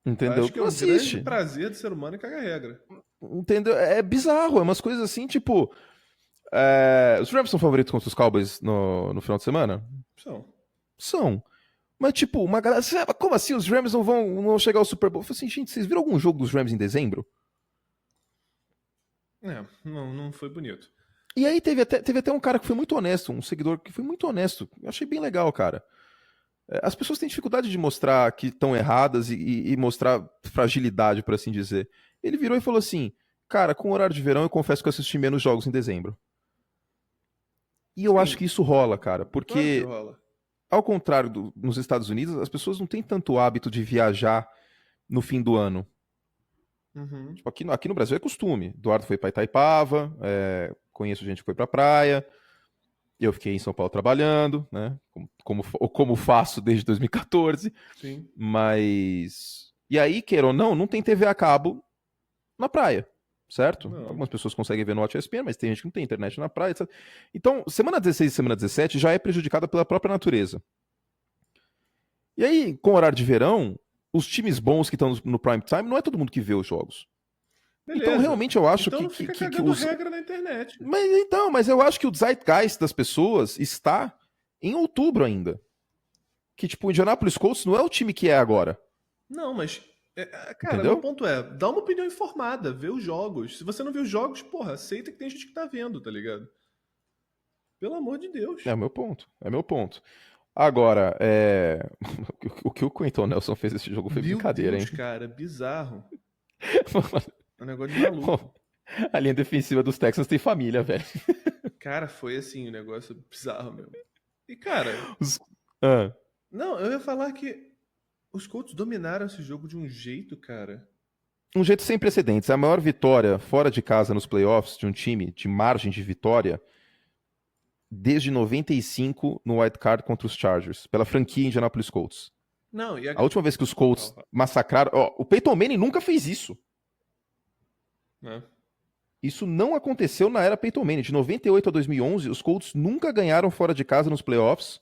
Entendeu?
Acho que é um grande prazer do ser humano é cagar regra.
Entendeu? É bizarro, é umas coisas assim, tipo. Os Rams são favoritos contra os Cowboys no final de semana? São. Mas, tipo, uma galera. Como assim? Os Rams não vão chegar ao Super Bowl? Eu falei assim, gente, vocês viram algum jogo dos Rams em dezembro?
Não foi bonito.
E aí teve até um cara que foi muito honesto, um seguidor que foi muito honesto. Eu achei bem legal, cara. As pessoas têm dificuldade de mostrar que estão erradas e mostrar fragilidade, por assim dizer. Ele virou e falou assim, cara, com o horário de verão eu confesso que eu assisti menos jogos em dezembro. E eu acho que isso rola, cara, porque
claro rola.
Ao contrário nos Estados Unidos, as pessoas não têm tanto hábito de viajar no fim do ano.
Uhum.
Tipo, aqui no Brasil é costume. Eduardo foi para Itaipava, conheço gente que foi pra praia. Eu fiquei em São Paulo trabalhando, né? Como faço desde 2014.
Sim.
Mas. E aí, queira ou não tem TV a cabo na praia, certo?
Não.
Algumas pessoas conseguem ver no Watch ESPN, mas tem gente que não tem internet na praia, etc. Então, semana 16 e semana 17 já é prejudicada pela própria natureza. E aí, com o horário de verão, os times bons que estão no prime time, não é todo mundo que vê os jogos.
Beleza.
Então, realmente, eu acho
então,
que
regra na internet.
Mas eu acho que o zeitgeist das pessoas está em outubro ainda. Que, tipo, o Indianapolis Colts não é o time que é agora.
Não, mas, cara, o ponto é, dá uma opinião informada, vê os jogos. Se você não viu os jogos, porra, aceita que tem gente que tá vendo, tá ligado? Pelo amor de Deus.
É o meu ponto. Agora, o que o Quentin Nelson fez nesse jogo foi brincadeira,
Deus,
hein?
Cara, bizarro. É um negócio de maluco.
A linha defensiva dos Texans tem família, velho.
Cara, foi assim, um negócio bizarro mesmo. E, cara... Não, eu ia falar que os Colts dominaram esse jogo de um jeito, cara.
Um jeito sem precedentes. A maior vitória fora de casa nos playoffs de um time de margem de vitória desde 95 no Wild Card contra os Chargers, pela franquia Indianapolis Colts.
Não,
a última vez que os Colts massacraram... o Peyton Manning nunca fez isso. Isso não aconteceu na era Peyton Manning. De 98 a 2011, os Colts nunca ganharam fora de casa nos playoffs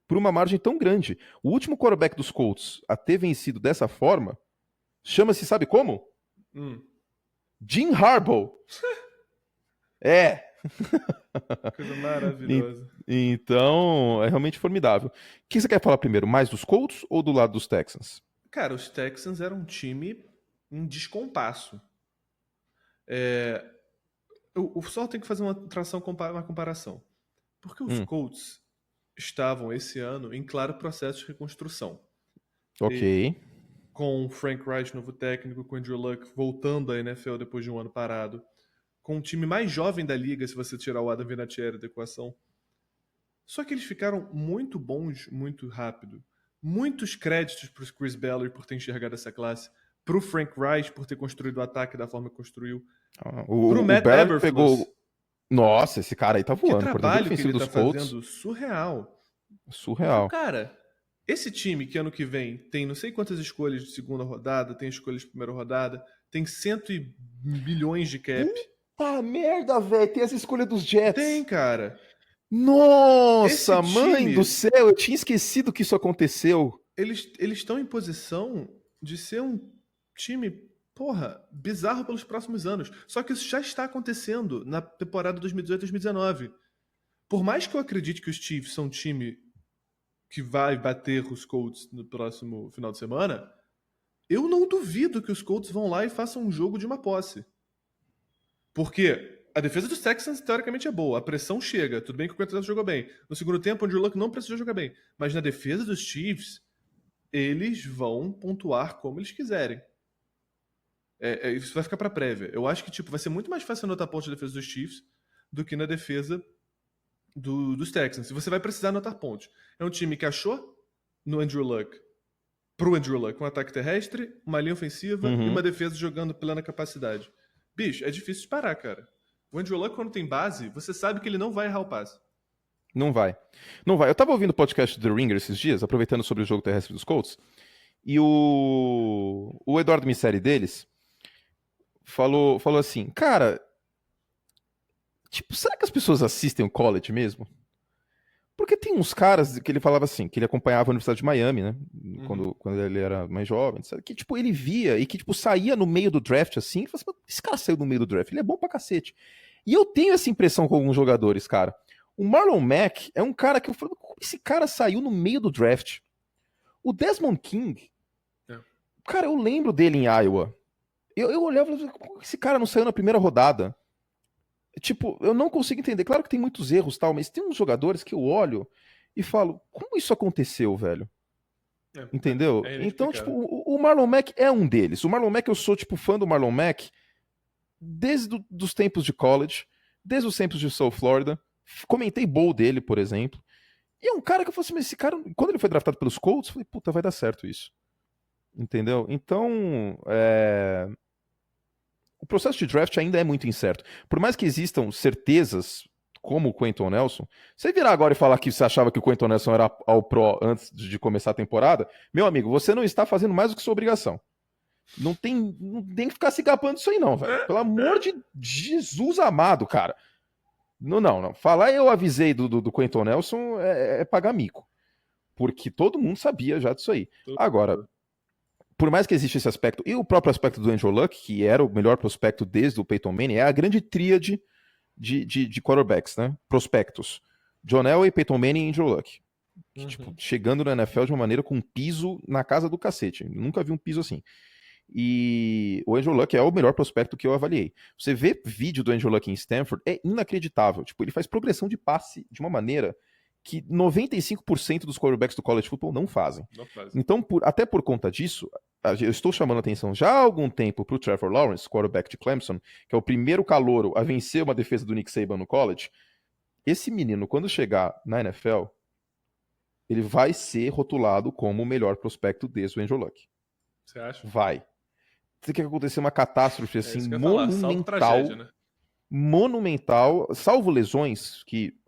por uma margem tão grande. O último quarterback dos Colts a ter vencido dessa forma chama-se, sabe como? Jim Harbaugh.
Coisa maravilhosa.
Então, é realmente formidável. O que você quer falar primeiro? Mais dos Colts ou do lado dos Texans?
Cara, os Texans eram um time em descompasso. Eu só tenho que fazer uma comparação. Porque os Colts estavam esse ano em claro processo de reconstrução.
Ok.
Com o Frank Reich, novo técnico, com o Andrew Luck voltando à NFL depois de um ano parado. Com o time mais jovem da liga, se você tirar o Adam Vinatieri da equação. Só que eles ficaram muito bons muito rápido. Muitos créditos para o Chris Ballard por ter enxergado essa classe, para o Frank Reich por ter construído o ataque da forma que construiu, para o Matt
Ballard
Eberflus.
pegou... Nossa, esse cara aí tá
Que
voando.
trabalho que ele tá fazendo, surreal.
Surreal.
Então, cara, esse time que ano que vem tem não sei quantas escolhas de segunda rodada, tem escolhas de primeira rodada, tem 100 bilhões de cap.
Puta merda, velho, tem essa escolha dos Jets.
Tem, cara.
Nossa,
Esse
mãe
time-
do céu, eu tinha esquecido que isso aconteceu.
Eles estão em posição de ser um time, porra, bizarro pelos próximos anos. Só que isso já está acontecendo na temporada 2018-2019. Por mais que eu acredite que os Chiefs são um time que vai bater os Colts no próximo final de semana, eu não duvido que os Colts vão lá e façam um jogo de uma posse. Porque a defesa dos Texans, teoricamente, é boa. A pressão chega. Tudo bem que o Quentin Nelson jogou bem. No segundo tempo, o Andrew Luck não precisou jogar bem. Mas na defesa dos Chiefs, eles vão pontuar como eles quiserem. Isso vai ficar pra prévia. Eu acho que tipo, vai ser muito mais fácil anotar pontos na defesa dos Chiefs do que na defesa dos Texans. E você vai precisar anotar pontos. É um time que achou no Andrew Luck, pro Andrew Luck, um ataque terrestre, uma linha ofensiva e uma defesa jogando plena capacidade. Bicho, é difícil de parar, cara. O Andrew Luck, quando tem base, você sabe que ele não vai errar o passe.
Não vai. Não vai. Eu tava ouvindo o podcast do The Ringer esses dias, aproveitando sobre o jogo terrestre dos Colts, e o Eduardo Misseri deles falou assim, cara, tipo, será que as pessoas assistem o college mesmo? Porque tem uns caras que ele falava assim, que ele acompanhava a Universidade de Miami, né? Quando ele era mais jovem, sabe? Que, tipo, ele via e que, tipo, saía no meio do draft assim, e falava assim, esse cara saiu no meio do draft, ele é bom pra cacete. E eu tenho essa impressão com alguns jogadores, cara. O Marlon Mack é um cara que eu falo, como esse cara saiu no meio do draft? O Desmond King, cara, eu lembro dele em Iowa. Eu olhava e falava, como esse cara não saiu na primeira rodada? Tipo, eu não consigo entender. Claro que tem muitos erros tal, mas tem uns jogadores que eu olho e falo, como isso aconteceu, velho? Entendeu? Então, tipo, o Marlon Mack é um deles. O Marlon Mack, eu sou, tipo, fã do Marlon Mack desde os tempos de college, desde os tempos de South Florida. Comentei bowl dele, por exemplo. E é um cara que eu falei assim, mas esse cara, quando ele foi draftado pelos Colts, eu falei, puta, vai dar certo isso. Entendeu? Então, o processo de draft ainda é muito incerto. Por mais que existam certezas, como o Quentin Nelson, você virar agora e falar que você achava que o Quentin Nelson era ao pro antes de começar a temporada, meu amigo, você não está fazendo mais do que sua obrigação. Não tem que ficar se gapando isso aí não, velho. Pelo amor de Jesus amado, cara. Não. Falar eu avisei do Quentin Nelson é pagar mico. Porque todo mundo sabia já disso aí. Agora, por mais que exista esse aspecto, e o próprio aspecto do Andrew Luck, que era o melhor prospecto desde o Peyton Manning, é a grande tríade de quarterbacks, né? Prospectos. John Elway, Peyton Manning e Andrew Luck. Que, tipo, chegando na NFL de uma maneira com um piso na casa do cacete. Eu nunca vi um piso assim. E o Andrew Luck é o melhor prospecto que eu avaliei. Você vê vídeo do Andrew Luck em Stanford, é inacreditável. Tipo, ele faz progressão de passe de uma maneira que 95% dos quarterbacks do college football não fazem. Então, até por conta disso, eu estou chamando a atenção já há algum tempo para o Trevor Lawrence, quarterback de Clemson, que é o primeiro calouro a vencer uma defesa do Nick Saban no college. Esse menino, quando chegar na NFL, ele vai ser rotulado como o melhor prospecto desde o Andrew Luck.
Você acha?
Vai. Tem que acontecer uma catástrofe assim,
monumental,
monumental, salvo lesões, que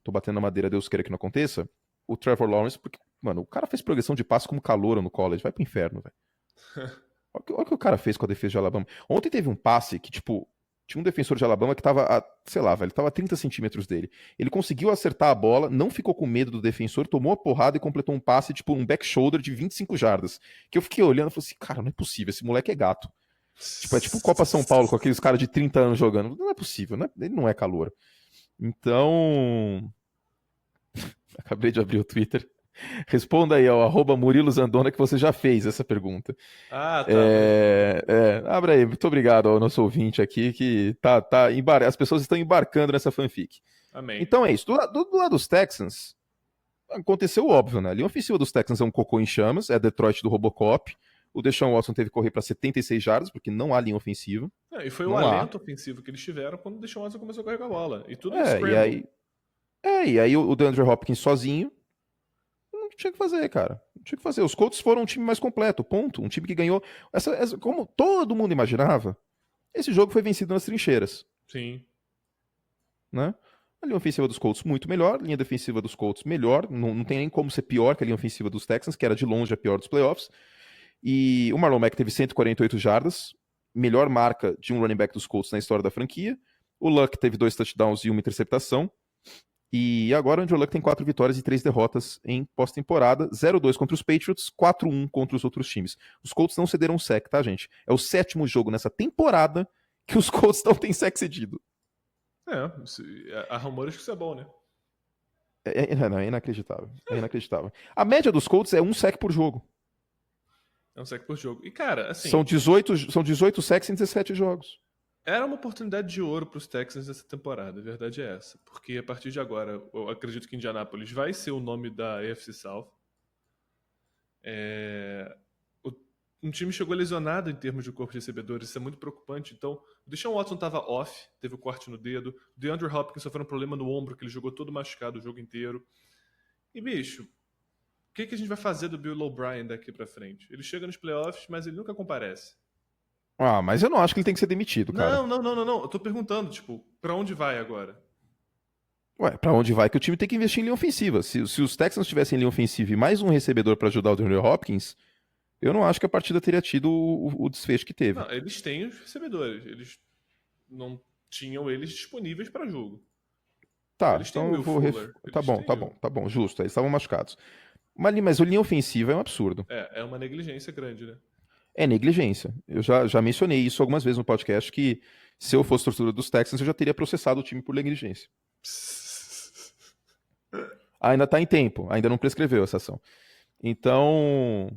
tô batendo na madeira, Deus queira que não aconteça, o Trevor Lawrence, porque, mano, o cara fez progressão de passe como calouro no college, vai pro inferno, velho. Olha o que o cara fez com a defesa de Alabama. Ontem teve um passe que, tipo, tinha um defensor de Alabama que tava, sei lá, velho, tava a 30 centímetros dele. Ele conseguiu acertar a bola, não ficou com medo do defensor, tomou a porrada e completou um passe, tipo, um back shoulder de 25 jardas. Que eu fiquei olhando e falei assim, cara, não é possível, esse moleque é gato. Tipo, é tipo Copa São Paulo com aqueles caras de 30 anos jogando. Não é possível, né? Ele não é calouro. Então. Acabei de abrir o Twitter. Responda aí ao Murilo Zandona que você já fez essa pergunta.
Ah, tá, manda bala.
Abre aí, muito obrigado ao nosso ouvinte aqui que as pessoas estão embarcando nessa fanfic.
Amém.
Então é isso. Do lado dos Texans, aconteceu o óbvio, né? A linha ofensiva dos Texans é um cocô em chamas, é a Detroit do Robocop. O Deshaun Watson teve que correr para 76 jardas, porque não há linha ofensiva.
E foi o
Não há.
alento ofensivo que eles tiveram quando o Deshaun Watson começou a carregar a bola. E tudo em
É, e
scramble.
aí o DeAndre Hopkins sozinho não tinha que fazer, cara. Não tinha que fazer. Os Colts foram um time mais completo, ponto. Um time que ganhou. Como todo mundo imaginava, esse jogo foi vencido nas trincheiras.
Sim.
Né? A linha ofensiva dos Colts muito melhor, a linha defensiva dos Colts melhor. Não tem nem como ser pior que a linha ofensiva dos Texans, que era de longe a pior dos playoffs. E o Marlon Mack teve 148 jardas, melhor marca de um running back dos Colts na história da franquia. O Luck teve 2 touchdowns e uma interceptação. E agora o Andrew Luck tem 4 vitórias e 3 derrotas em pós-temporada. 0-2 contra os Patriots, 4-1 contra os outros times. Os Colts não cederam um sec, tá, gente? É o 7º jogo nessa temporada que os Colts não têm sec cedido.
Há rumores que isso é bom, né?
Não, é inacreditável. É inacreditável. A média dos Colts é 1 sec por jogo.
É um sec por jogo. E, cara, assim...
São 18 sacks em 17 jogos.
Era uma oportunidade de ouro para os Texans essa temporada, a verdade é essa. Porque a partir de agora, eu acredito que Indianapolis vai ser o nome da AFC South. Um time chegou lesionado em termos de corpo de recebedores, isso é muito preocupante. Então, o Deshaun Watson estava off, teve o corte no dedo. O DeAndre Hopkins sofreu um problema no ombro, que ele jogou todo machucado o jogo inteiro. E, bicho, o que a gente vai fazer do Bill O'Brien daqui pra frente? Ele chega nos playoffs, mas ele nunca comparece.
Ah, mas eu não acho que ele tem que ser demitido, cara.
Não. Eu tô perguntando, tipo, pra onde vai agora?
Ué, pra onde vai que o time tem que investir em linha ofensiva? Se os Texans tivessem linha ofensiva e mais um recebedor pra ajudar o DeAndre Hopkins, eu não acho que a partida teria tido o desfecho que teve.
Não, eles têm os recebedores. Eles não tinham eles disponíveis para jogo.
Tá,
Eles têm o
então eu
Will
vou.
Fuller.
Tá bom, justo. Eles estavam machucados. Mas a linha ofensiva é um absurdo.
É uma negligência grande, né?
É negligência. Eu já mencionei isso algumas vezes no podcast, que se eu fosse torcedor dos Texans, eu já teria processado o time por negligência. Ainda tá em tempo, ainda não prescreveu essa ação. Então.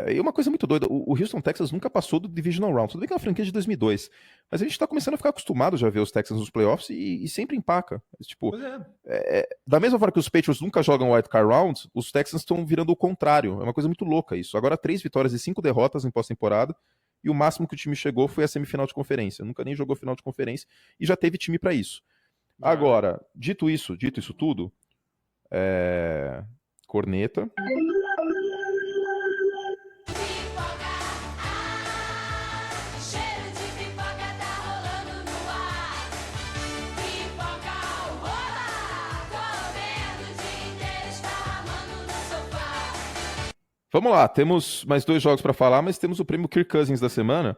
E uma coisa muito doida, o Houston Texans nunca passou do Divisional Round. Tudo bem que é uma franquia de 2002, mas a gente tá começando a ficar acostumado já a ver os Texans nos playoffs e sempre empaca. Tipo,
Pois é.
Da mesma forma que os Patriots nunca jogam Wild Card Round, os Texans estão virando o contrário. É uma coisa muito louca isso. Agora 3 vitórias e 5 derrotas em pós-temporada, e o máximo que o time chegou foi a semifinal de conferência. Nunca nem jogou final de conferência e já teve time para isso.
Já.
Agora, dito isso tudo, corneta. Vamos lá, temos mais 2 jogos para falar, mas temos o prêmio Kirk Cousins da semana,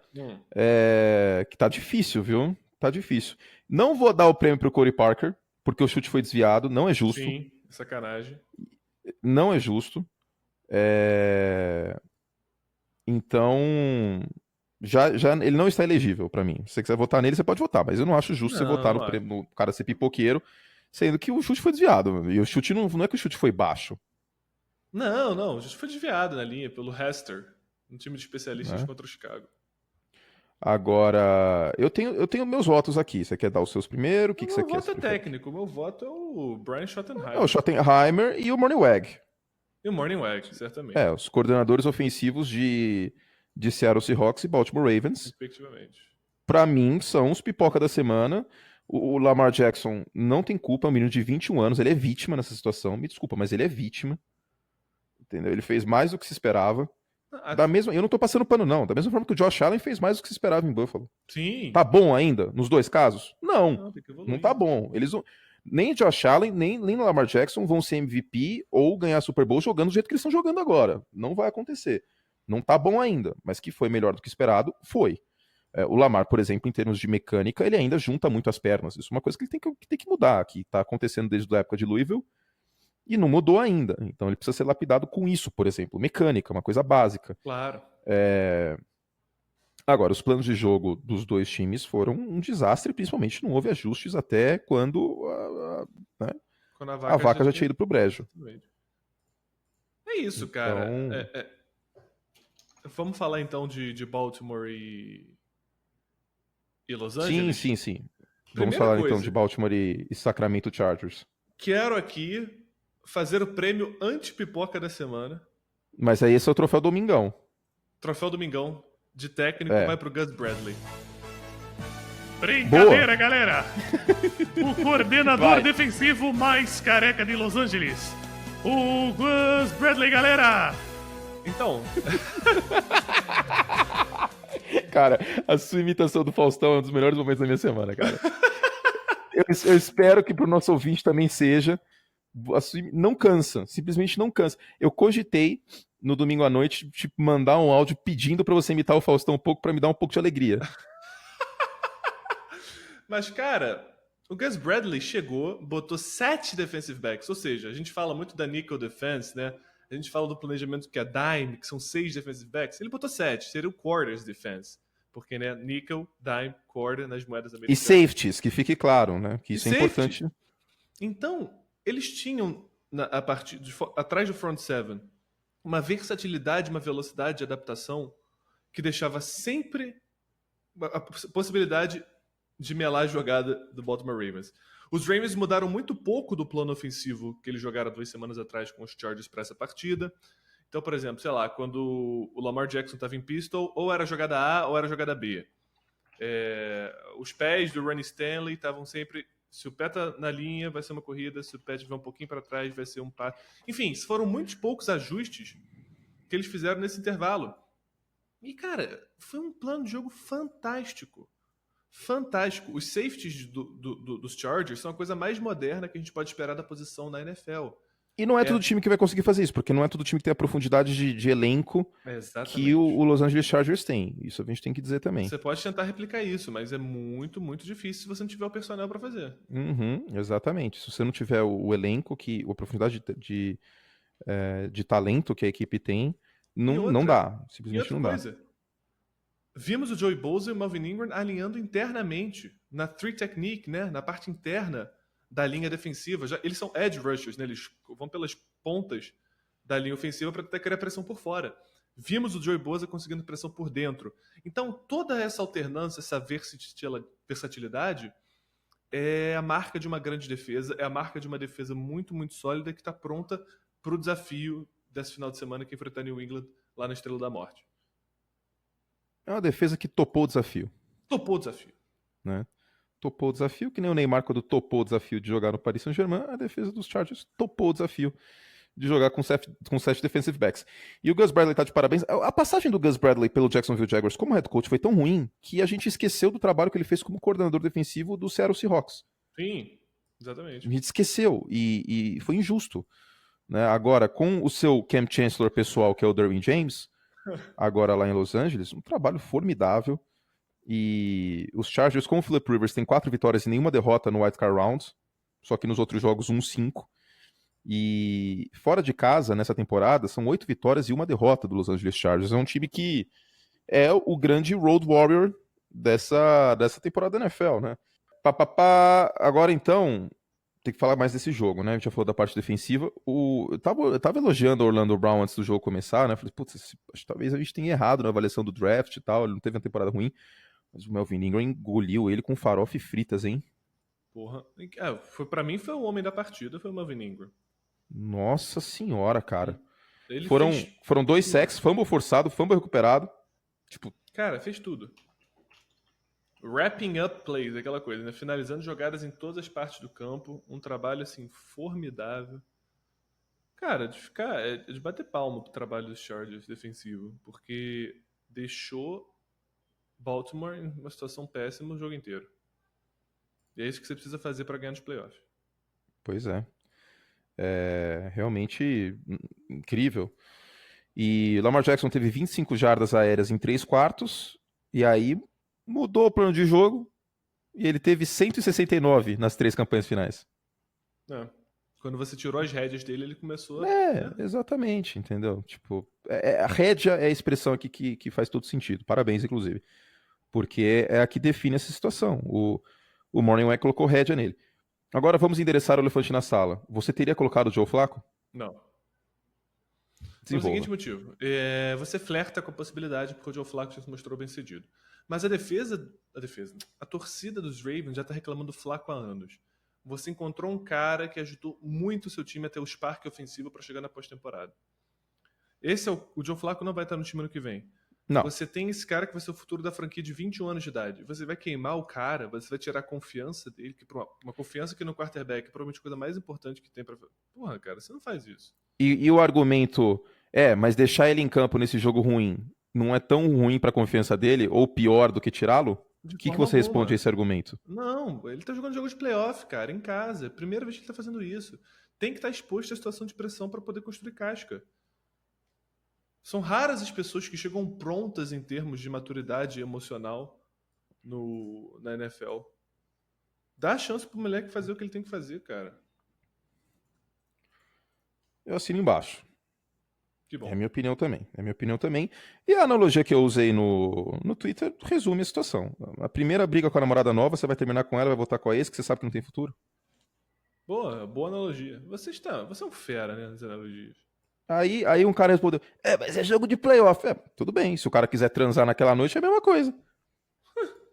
que tá difícil, viu? Tá difícil. Não vou dar o prêmio pro Corey Parker, porque o chute foi desviado, não é justo.
Sim, sacanagem.
Não é justo. Então, já ele não está elegível para mim. Se você quiser votar nele, você pode votar, mas eu não acho justo você votar no cara ser pipoqueiro, sendo que o chute foi desviado. E o chute não é que o chute foi baixo.
Não. O chute foi desviado na linha pelo Hester, um time de especialistas contra o Chicago.
Agora, eu tenho meus votos aqui. Você quer dar os seus primeiro? O que você quer?
Meu voto é técnico. O meu voto é o Brian Schottenheimer.
É o Schottenheimer e o Mornhinweg.
E o Mornhinweg, certamente.
Os coordenadores ofensivos de Seattle Seahawks e Baltimore Ravens.
Respectivamente.
Pra mim, são os pipoca da semana. O Lamar Jackson não tem culpa, é um menino de 21 anos. Ele é vítima nessa situação. Me desculpa, mas ele é vítima. Entendeu? Ele fez mais do que se esperava. Eu não tô passando pano, não. Da mesma forma que o Josh Allen fez mais do que se esperava em Buffalo.
Sim.
Tá bom ainda, nos 2 casos? Não tá bom. Eles nem Josh Allen, nem Lamar Jackson vão ser MVP ou ganhar Super Bowl jogando do jeito que eles estão jogando agora. Não vai acontecer. Não tá bom ainda, mas que foi melhor do que esperado, foi. O Lamar, por exemplo, em termos de mecânica, ele ainda junta muito as pernas. Isso é uma coisa que ele tem que mudar, que tá acontecendo desde a época de Louisville. E não mudou ainda. Então ele precisa ser lapidado com isso, por exemplo. Mecânica, uma coisa básica.
Claro.
Agora, os planos de jogo dos dois times foram um desastre, principalmente não houve ajustes até quando né,
Quando
a vaca já tinha
tinha...
ido pro brejo.
Exatamente. É isso, cara.
Então,
Vamos falar então de Baltimore e Los
sim,
Angeles?
sim, sim. Vamos
Primeira
falar então de
coisa,
Baltimore e Sacramento Chargers.
quero aqui fazer o prêmio anti-pipoca da semana.
Mas aí esse é o troféu Domingão.
Troféu Domingão de técnico
É.
vai pro Gus Bradley.
Brincadeira, galera! O coordenador
Vai.
defensivo mais careca de Los Angeles. O Gus Bradley, galera!
Então,
Cara, a sua imitação do Faustão é um dos melhores momentos da minha semana, cara. Eu espero que pro nosso ouvinte também seja. Não cansa, simplesmente não cansa. Eu cogitei no domingo à noite te mandar um áudio pedindo pra você imitar o Faustão um pouco pra me dar um pouco de alegria.
mas cara, o Gus Bradley chegou, botou 7 defensive backs, ou seja, a gente fala muito da nickel defense, né? A gente fala do planejamento que é dime, que são 6 defensive backs. Ele botou 7, seria o quarters defense. Porque, né, nickel, dime, quarter nas moedas
E
americanas.
safeties, que fique claro, né? Que isso é
safety.
importante.
Então, eles tinham, a partir atrás do front seven, uma versatilidade, uma velocidade de adaptação que deixava sempre a possibilidade de melar a jogada do Baltimore Ravens. Os Ravens mudaram muito pouco do plano ofensivo que eles jogaram 2 semanas atrás com os Chargers para essa partida. Então, por exemplo, sei lá, quando o Lamar Jackson estava em pistol, ou era jogada A ou era jogada B. Os pés do Ronnie Stanley estavam sempre... Se o pé tá na linha, vai ser uma corrida. Se o pé estiver um pouquinho para trás, vai ser um passe. Enfim, foram muitos poucos ajustes que eles fizeram nesse intervalo. E, cara, foi um plano de jogo fantástico. Fantástico. Os safeties dos Chargers são a coisa mais moderna que a gente pode esperar da posição na NFL.
E não é todo time que vai conseguir fazer isso, porque não é todo time que tem a profundidade de elenco que o Los Angeles Chargers tem. Isso a gente tem que dizer também.
Você pode tentar replicar isso, mas é muito, muito difícil se você não tiver o personnel para fazer.
Exatamente. Se você não tiver o elenco, a profundidade de talento que a equipe tem, não dá. Simplesmente não dá.
Coisa, vimos o Joey Bosa e o Melvin Ingram alinhando internamente na three technique, né? Na parte interna da linha defensiva. Eles são edge rushers, né? Eles vão pelas pontas da linha ofensiva para tentar criar pressão por fora. Vimos o Joey Bosa conseguindo pressão por dentro. Então, toda essa alternância, essa versatilidade é a marca de uma grande defesa, é a marca de uma defesa muito, muito sólida que está pronta para o desafio desse final de semana que enfrentar New England lá na Estrela da Morte.
É uma defesa que topou o desafio.
Topou o desafio.
Né? Topou o desafio, que nem o Neymar quando topou o desafio de jogar no Paris Saint-Germain, a defesa dos Chargers topou o desafio de jogar com 7 defensive backs. E o Gus Bradley tá de parabéns. A passagem do Gus Bradley pelo Jacksonville Jaguars como head coach foi tão ruim que a gente esqueceu do trabalho que ele fez como coordenador defensivo do Seattle Seahawks.
Sim, exatamente.
A gente esqueceu e foi injusto. Né? Agora, com o seu Cam Chancellor pessoal, que é o Derwin James, agora lá em Los Angeles, um trabalho formidável. E os Chargers com o Philip Rivers têm 4 vitórias e nenhuma derrota no Wild Card Round, só que nos outros jogos 1-5. E fora de casa, nessa temporada, são 8 vitórias e 1 derrota do Los Angeles Chargers. É um time que é o grande road warrior dessa temporada da NFL, né? Agora então, tem que falar mais desse jogo, né? A gente já falou da parte defensiva. Eu tava elogiando o Orlando Brown antes do jogo começar, né? Falei, putz, talvez a gente tenha errado na avaliação do draft e tal, ele não teve uma temporada ruim. Mas o Melvin Ingram engoliu ele com farofa e fritas, hein?
Porra. Pra mim foi o homem da partida, foi o Melvin Ingram.
Nossa senhora, cara.
Ele
foram 2 sacks, fumble forçado, fumble recuperado. Tipo,
cara, fez tudo. Wrapping up plays, aquela coisa, né? Finalizando jogadas em todas as partes do campo. Um trabalho, assim, formidável. Cara, de bater palma pro trabalho dos Chargers defensivo. Porque deixou Baltimore em uma situação péssima o jogo inteiro. E é isso que você precisa fazer para ganhar nos playoffs.
Pois é. É realmente incrível. E Lamar Jackson teve 25 jardas aéreas em 3 quartos, e aí mudou o plano de jogo, e ele teve 169 nas 3 campanhas finais.
Quando você tirou as rédeas dele, ele começou
né? Exatamente, entendeu? Tipo, A rédea é a expressão aqui que faz todo sentido. Parabéns, inclusive. Porque é a que define essa situação. O Mornhinweg colocou rédea nele. Agora vamos endereçar o elefante na sala. Você teria colocado o Joe Flacco?
Não. Pelo
Desenvolva.
seguinte motivo. Você flerta com a possibilidade porque o Joe Flacco já se mostrou bem cedido. Mas a torcida dos Ravens já tá reclamando do Flacco há anos. Você encontrou um cara que ajudou muito o seu time a ter o spark ofensivo para chegar na pós-temporada. O Joe Flacco não vai estar no time ano que vem.
Não.
Você tem esse cara que vai ser o futuro da franquia de 21 anos de idade. Você vai queimar o cara, você vai tirar a confiança dele, uma confiança que no quarterback é provavelmente a coisa mais importante que tem pra... Porra, cara, você não faz isso.
E o argumento mas deixar ele em campo nesse jogo ruim não é tão ruim pra confiança dele, ou pior do que tirá-lo? O que você responde a esse argumento?
Não, ele tá jogando jogo de playoff, cara, em casa. Primeira vez que ele tá fazendo isso. Tem que estar exposto à situação de pressão pra poder construir casca. São raras as pessoas que chegam prontas em termos de maturidade emocional na NFL. Dá a chance pro moleque fazer o que ele tem que fazer, cara.
Eu assino embaixo.
Que bom.
É a minha opinião também. E a analogia que eu usei no Twitter resume a situação. A primeira briga com a namorada nova, você vai terminar com ela, vai voltar com a ex, que você sabe que não tem futuro.
Boa analogia. Você é um fera, né, nas analogias.
Aí um cara respondeu, mas é jogo de playoff. Tudo bem, se o cara quiser transar naquela noite é a mesma coisa.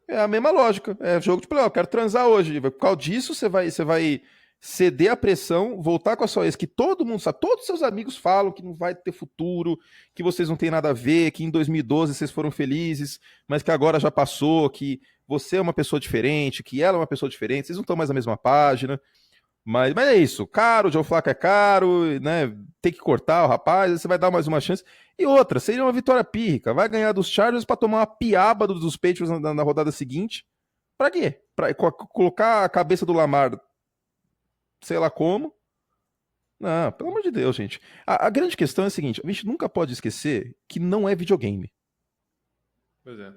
É a mesma lógica, é jogo de playoff, quero transar hoje. Por causa disso, você vai ceder a pressão, voltar com a sua ex, que todo mundo sabe, todos os seus amigos falam que não vai ter futuro, que vocês não têm nada a ver, que em 2012 vocês foram felizes, mas que agora já passou, que você é uma pessoa diferente, que ela é uma pessoa diferente, vocês não estão mais na mesma página. Mas é isso, caro, o Joe Flacco é caro, né? Tem que cortar o rapaz, você vai dar mais uma chance. E outra, seria uma vitória pírrica, vai ganhar dos Chargers pra tomar uma piaba dos Patriots na rodada seguinte. Pra quê? Pra colocar a cabeça do Lamar, sei lá como. Não, pelo amor de Deus, gente. A grande questão é a seguinte, a gente nunca pode esquecer que não é videogame.
Pois é.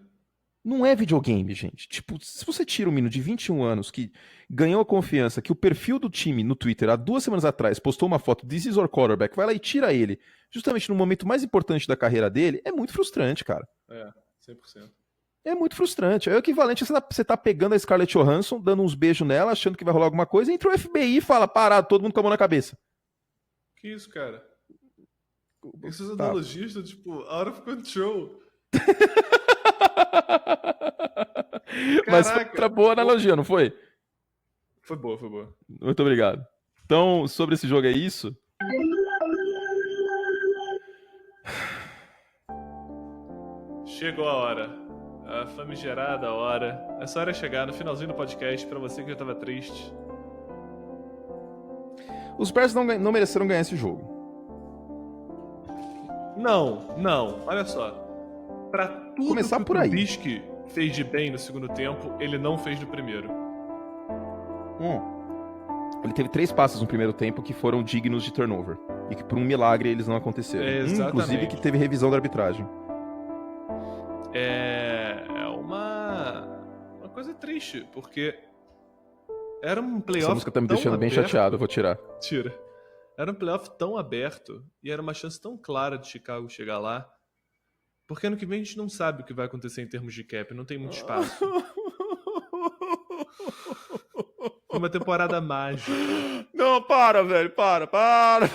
Não é videogame, gente. Tipo, se você tira um menino de 21 anos que ganhou a confiança, que o perfil do time no Twitter há 2 semanas atrás postou uma foto de This is our quarterback, vai lá e tira ele, justamente no momento mais importante da carreira dele, é muito frustrante, cara.
100%.
É muito frustrante. É o equivalente a você tá pegando a Scarlett Johansson, dando uns beijos nela, achando que vai rolar alguma coisa, e entra o FBI e fala, parado, todo mundo com a mão na cabeça.
Que isso, cara? Essas analogias estão, tipo, out of control.
Mas foi outra boa analogia, não foi?
Foi boa.
Muito obrigado. Então, sobre esse jogo é isso.
Chegou a hora. A famigerada hora. Essa hora é chegar no finalzinho do podcast pra você que já tava triste.
Os Bears não mereceram ganhar esse jogo.
Não. Olha só. Pra tudo
Começar
que
por
o
aí.
Trubisky fez de bem no segundo tempo, ele não fez no primeiro.
Ele teve 3 passes no primeiro tempo que foram dignos de turnover. E que por um milagre eles não aconteceram. Inclusive que teve revisão da arbitragem.
É uma coisa triste, porque era um playoff.
Essa música tá me deixando
aberto.
bem chateado, eu vou tirar.
Tira. Era um playoff tão aberto e era uma chance tão clara de Chicago chegar lá. Porque ano que vem a gente não sabe o que vai acontecer em termos de cap, não tem muito espaço. Foi uma temporada mágica.
Não, para, velho, para.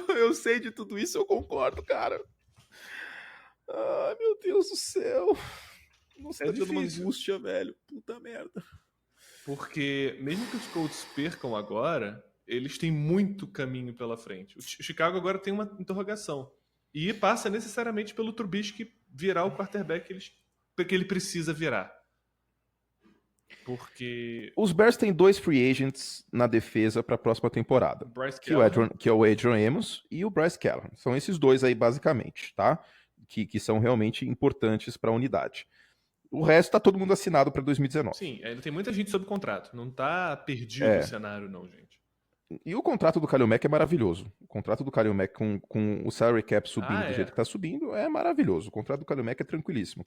Eu sei de tudo isso, eu concordo, cara. Ai, meu Deus do céu. Nossa, tá dando uma angústia, velho. Puta merda.
Porque mesmo que os Colts percam agora, eles têm muito caminho pela frente. O Chicago agora tem uma interrogação. E passa necessariamente pelo Trubisky virar o quarterback que ele precisa virar. Porque
os Bears têm 2 free agents na defesa para a próxima temporada. Que é o Adrian Amos e o Bryce Callahan. São esses 2 aí, basicamente, tá? Que são realmente importantes para a unidade. O resto tá todo mundo assinado para 2019.
Sim, ainda tem muita gente sob contrato. Não tá perdido o cenário, não, gente.
E o contrato do Khalil Mack é maravilhoso. O contrato do Khalil Mack com o salary cap subindo do jeito que tá subindo é maravilhoso. O contrato do Khalil Mack é tranquilíssimo.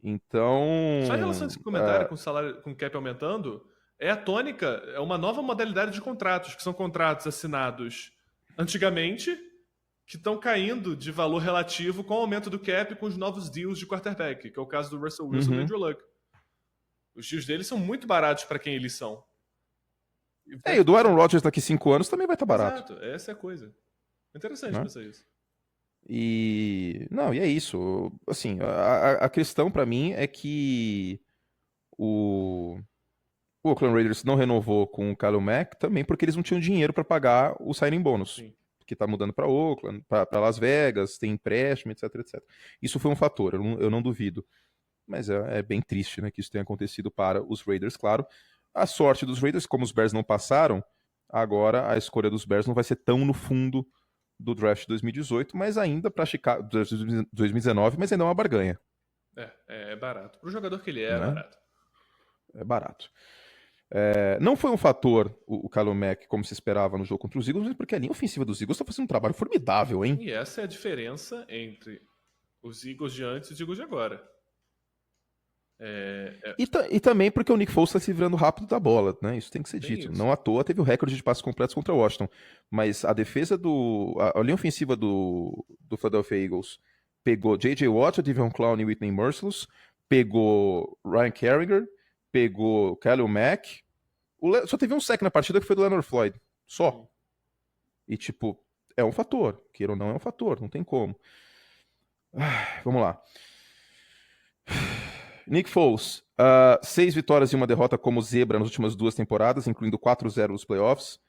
Então...
Só em relação a esse comentário com o salário, com o cap aumentando, é a tônica, é uma nova modalidade de contratos, que são contratos assinados antigamente que estão caindo de valor relativo com o aumento do cap e com os novos deals de quarterback, que é o caso do Russell Wilson e do Andrew Luck. Os deals deles são muito baratos para quem eles são.
E o do Aaron Rodgers daqui 5 anos também vai estar barato.
Exato, essa é a coisa. Interessante pensar isso.
E é isso. Assim, a questão pra mim é que o Oakland Raiders não renovou com o Khalil Mack também porque eles não tinham dinheiro pra pagar o signing bônus.
Sim.
Que tá mudando pra Oakland, pra Las Vegas, tem empréstimo, etc, etc. Isso foi um fator, eu não duvido. Mas é bem triste, né, que isso tenha acontecido para os Raiders, claro. A sorte dos Raiders, como os Bears não passaram, agora a escolha dos Bears não vai ser tão no fundo do draft de 2018, mas ainda para Chicago 2019, mas ainda é uma barganha.
É barato. Pro jogador que ele é,
Né?
barato.
É barato. Não foi um fator o Khalil Mack como se esperava no jogo contra os Eagles, porque a linha ofensiva dos Eagles está fazendo um trabalho formidável, hein?
E essa é a diferença entre os Eagles de antes e os Eagles de agora.
E também porque o Nick Foles está se virando rápido da bola, né? Isso tem que ser dito.
Isso.
Não à toa teve o recorde de passes completos contra o Washington. Mas a defesa a linha ofensiva do Philadelphia Eagles pegou J.J. Watt, Devon Clowney e Whitney Mercilus, pegou Ryan Kerrigan, pegou Khalil Mack. Só teve um sec na partida que foi do Leonard Floyd. Só. E, tipo, é um fator. Queira ou não, é um fator. Não tem como. Vamos lá. Nick Foles, 6 vitórias e 1 derrota como zebra nas últimas 2 temporadas, incluindo 4-0 nos playoffs.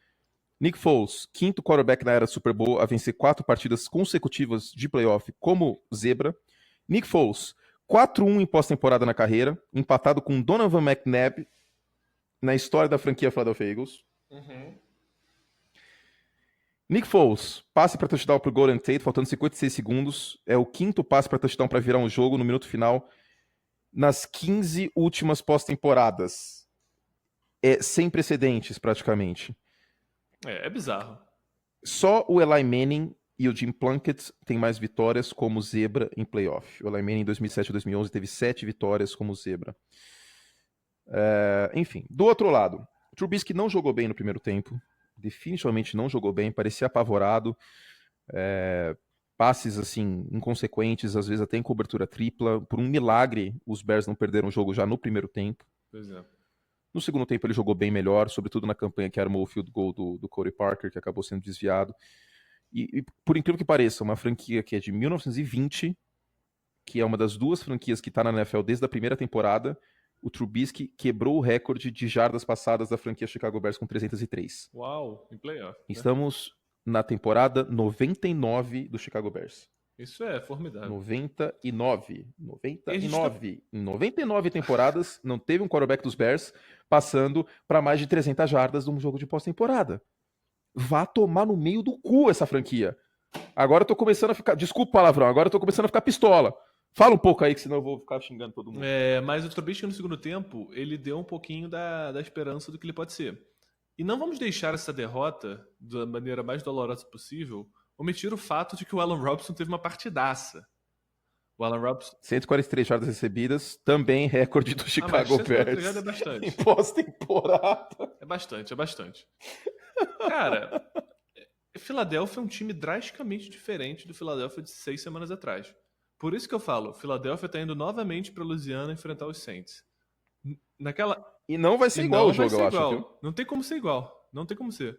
Nick Foles, 5º quarterback na era Super Bowl a vencer 4 partidas consecutivas de playoff como zebra. Nick Foles, 4-1 em pós-temporada na carreira, empatado com Donovan McNabb na história da franquia Philadelphia Eagles. Nick Foles, passe para touchdown pro Golden Tate, faltando 56 segundos. É o 5º passe para touchdown para virar um jogo no minuto final nas 15 últimas pós-temporadas. Sem precedentes, praticamente.
É bizarro.
Só o Eli Manning e o Jim Plunkett têm mais vitórias como zebra em playoff. O Eli Manning em 2007 e 2011 teve 7 vitórias como zebra. Enfim, do outro lado, o Trubisky não jogou bem no primeiro tempo. Definitivamente não jogou bem, parecia apavorado. Passes, assim, inconsequentes, às vezes até em cobertura tripla. Por um milagre, os Bears não perderam o jogo já no primeiro tempo.
Pois é.
No segundo tempo ele jogou bem melhor, sobretudo na campanha que armou o field goal do Cody Parker, que acabou sendo desviado. E por incrível que pareça, uma franquia que é de 1920, que é uma das 2 franquias que está na NFL desde a primeira temporada, o Trubisky quebrou o recorde de jardas passadas da franquia Chicago Bears com 303.
Uau, em playoff.
Estamos na temporada 99 do Chicago Bears.
Isso é formidável.
99. Em 99 temporadas, não teve um quarterback dos Bears passando para mais de 300 jardas num jogo de pós-temporada. Vá tomar no meio do cu essa franquia. Agora eu tô começando a ficar... Desculpa o palavrão, agora eu tô começando a ficar pistola. Fala um pouco aí, que senão eu vou ficar xingando todo mundo.
Mas o Trubisky no segundo tempo, ele deu um pouquinho da esperança do que ele pode ser. E não vamos deixar essa derrota, da maneira mais dolorosa possível, omitir o fato de que o Allen Robinson teve uma partidaça. O Allen Robinson...
143 jardas recebidas, também recorde do Chicago Bears.
É bastante.
Em pós-temporada.
É bastante. Cara, Philadelphia é um time drasticamente diferente do Philadelphia de 6 semanas atrás. Por isso que eu falo, Philadelphia tá indo novamente pra Louisiana enfrentar os Saints.
E não vai ser igual o jogo, eu acho. Viu?
Não tem como ser igual. Não tem como ser.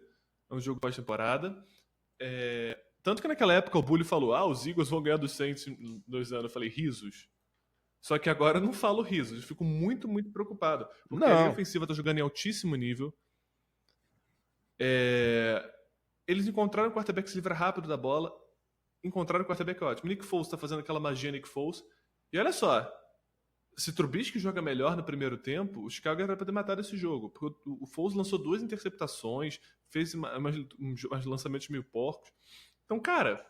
É um jogo pós-temporada. Tanto que naquela época o Bully falou, os Eagles vão ganhar dos Saints em 2 anos. Eu falei, risos. Só que agora eu não falo risos. Eu fico muito, muito preocupado. Porque a linha ofensiva tá jogando em altíssimo nível. Eles encontraram o quarterback que se livra rápido da bola. Encontraram o quarterback ótimo. Nick Foles tá fazendo aquela magia Nick Foles. E olha só, se Trubisky joga melhor no primeiro tempo, o Chicago era pra ter matado esse jogo. Porque o Foles lançou 2 interceptações, fez uns lançamentos meio porcos. Então, cara,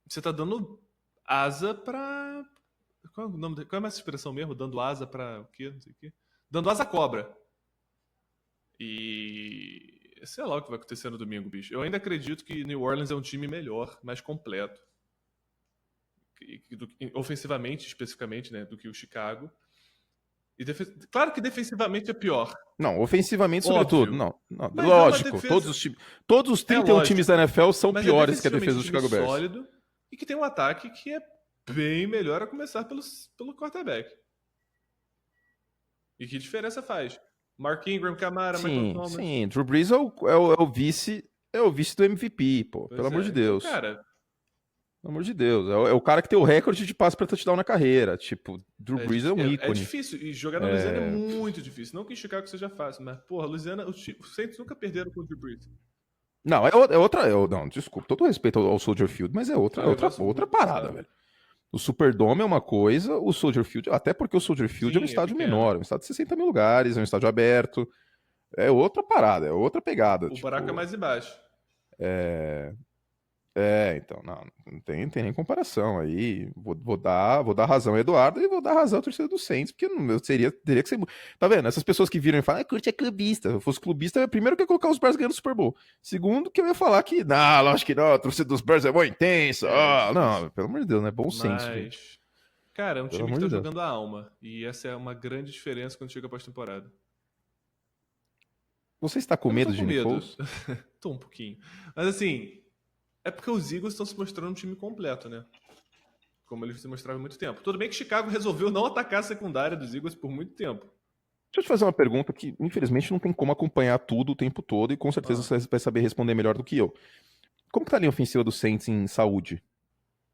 você tá dando asa pra... Qual é essa expressão mesmo? Dando asa pra o quê? Não sei o quê. Dando asa à cobra. E... sei lá o que vai acontecer no domingo, bicho. Eu ainda acredito que New Orleans é um time melhor, mais completo. Ofensivamente, especificamente, né, do que o Chicago. Claro que defensivamente é pior.
Não, ofensivamente,
Óbvio.
sobretudo. Não,
Mas
lógico.
é uma defesa...
Todos os 31 times da NFL são
mas
piores que a defesa
defensivamente
do Chicago Bears.
Sólido e que tem um ataque que é bem melhor a começar pelo quarterback. E que diferença faz? Mark Ingram, Camara, Michael Thomas.
Sim, Drew Brees é o vice do MVP, pô.
Pois
Pelo amor de
então,
Deus.
cara,
Pelo amor de Deus. É o cara que tem o recorde de passe pra touchdown na carreira. Tipo, Drew Brees é um ícone.
É difícil. E jogar na Louisiana é muito difícil. Não que em Chicago seja fácil, mas, porra, Louisiana, os Saints nunca perderam com o Drew Brees.
Não, outra. Não, desculpa, todo respeito ao Soldier Field, mas é outra parada, velho. O Superdome é uma coisa, o Soldier Field, até porque o Soldier Field é um estádio menor, um estádio de 60 mil lugares, é um estádio aberto. É outra parada, é outra pegada.
O buraco é mais embaixo.
Então, não tem nem comparação aí. Vou dar razão ao Eduardo e vou dar razão ao torcedor do Saints, porque teria que ser. Tá vendo? Essas pessoas que viram e falam, curte é clubista. Se eu fosse clubista, primeiro que eu ia colocar os Bears ganhando o Super Bowl. Segundo, que eu ia falar que, não, lógico que não, a torcida dos Bears é muito intensa. Não, pelo amor de Deus, né? Bom senso, gente.
Cara, é um time que tá jogando a alma. E essa é uma grande diferença quando chega a pós-temporada.
Você está com medo de Nick Foles?
Tô um pouquinho. Mas assim, é porque os Eagles estão se mostrando um time completo, né? Como eles se mostravam há muito tempo. Tudo bem que Chicago resolveu não atacar a secundária dos Eagles por muito tempo.
Deixa eu te fazer uma pergunta que, infelizmente, não tem como acompanhar tudo o tempo todo e com certeza você vai saber responder melhor do que eu. Como que tá a linha ofensiva do Saints em saúde?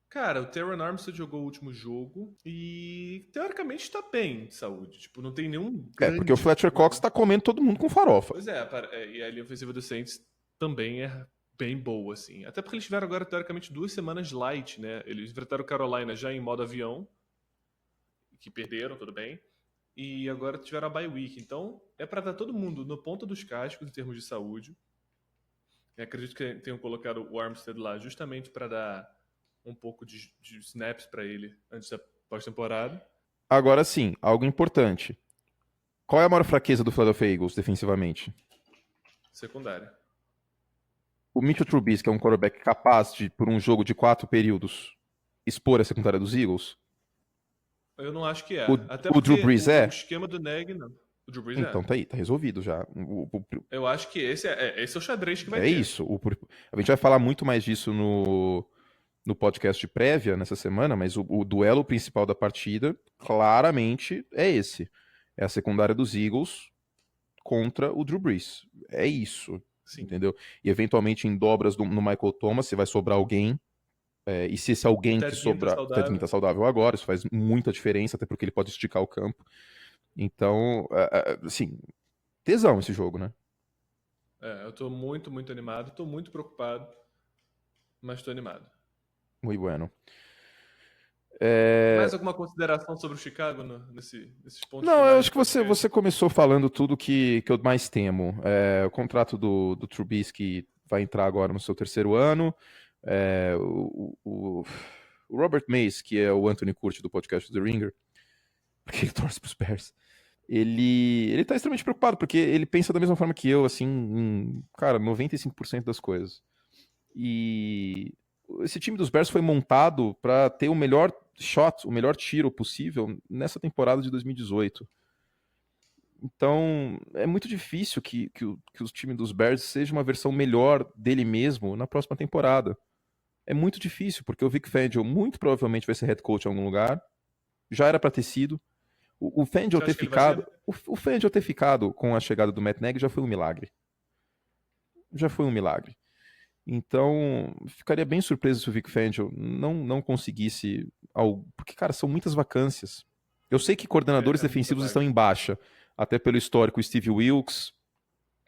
Cara, o Terron Armstead jogou o último jogo e, teoricamente, tá bem de saúde. Tipo, não tem nenhum grande...
porque o Fletcher Cox tá comendo todo mundo com farofa.
Pois é, e a linha ofensiva do Saints também é bem boa, assim. Até porque eles tiveram agora, teoricamente, 2 semanas light, né? Eles enfrentaram o Carolina já em modo avião, que perderam, tudo bem. E agora tiveram a bye week. Então, é pra dar todo mundo no ponta dos cascos em termos de saúde. Eu acredito que tenham colocado o Armstead lá justamente para dar um pouco de snaps para ele antes da pós-temporada.
Agora sim, algo importante. Qual é a maior fraqueza do Philadelphia Eagles defensivamente?
Secundária.
O Mitchell Trubisky é um quarterback capaz de, por um jogo de 4 períodos, expor a secundária dos Eagles?
Eu não acho que é.
Até o Drew Brees
o esquema do Neg, não. O Drew Brees
então tá aí, tá resolvido já.
Eu acho que esse é o xadrez que vai ter.
É isso. A gente vai falar muito mais disso no podcast de prévia nessa semana, mas o duelo principal da partida, claramente, é esse. É a secundária dos Eagles contra o Drew Brees. É isso. Sim. Entendeu? E eventualmente em dobras no Michael Thomas, se vai sobrar alguém. E se esse alguém que sobrar. O Ted Ginn tá saudável agora, isso faz muita diferença, até porque ele pode esticar o campo. Então, assim, tesão esse jogo, né?
Eu tô muito, muito animado, tô muito preocupado, mas tô animado.
Muito bueno.
Mais alguma consideração sobre o Chicago nesses pontos?
Não, eu acho que você começou falando tudo que eu mais temo. O contrato do Trubisky vai entrar agora no seu 3º ano. O Robert Mays, que é o Anthony Curti do podcast The Ringer, porque ele torce pros Bears, ele tá extremamente preocupado, porque ele pensa da mesma forma que eu, assim, em, cara, 95% das coisas. E esse time dos Bears foi montado para ter o melhor shot, o melhor tiro possível nessa temporada de 2018. Então, é muito difícil que o time dos Bears seja uma versão melhor dele mesmo na próxima temporada. É muito difícil, porque o Vic Fangio muito provavelmente vai ser head coach em algum lugar. Já era para ter sido. O Fangio ter ficado, o Fangio ter ficado com a chegada do Matt Nagy já foi um milagre. Já foi um milagre. Então, ficaria bem surpreso se o Vic Fangio não conseguisse algo, porque, cara, são muitas vacâncias. Eu sei que coordenadores defensivos estão em baixa, até pelo histórico Steve Wilkes,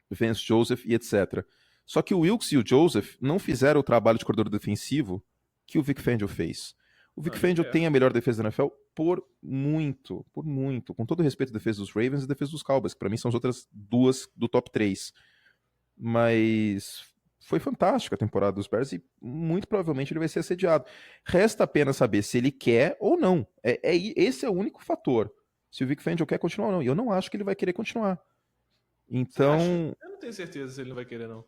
Vance Joseph e etc. Só que o Wilkes e o Joseph não fizeram o trabalho de coordenador defensivo que o Vic Fangio fez. O Vic Fangio tem a melhor defesa da NFL por muito. Com todo respeito à defesa dos Ravens e à defesa dos Cowboys, que pra mim são as outras duas do top 3. Mas foi fantástica a temporada dos Bears e muito provavelmente ele vai ser assediado. Resta apenas saber se ele quer ou não. Esse é o único fator. Se o Vic Fangio quer continuar ou não. E eu não acho que ele vai querer continuar. Então...
Eu não tenho certeza se ele não vai querer, não.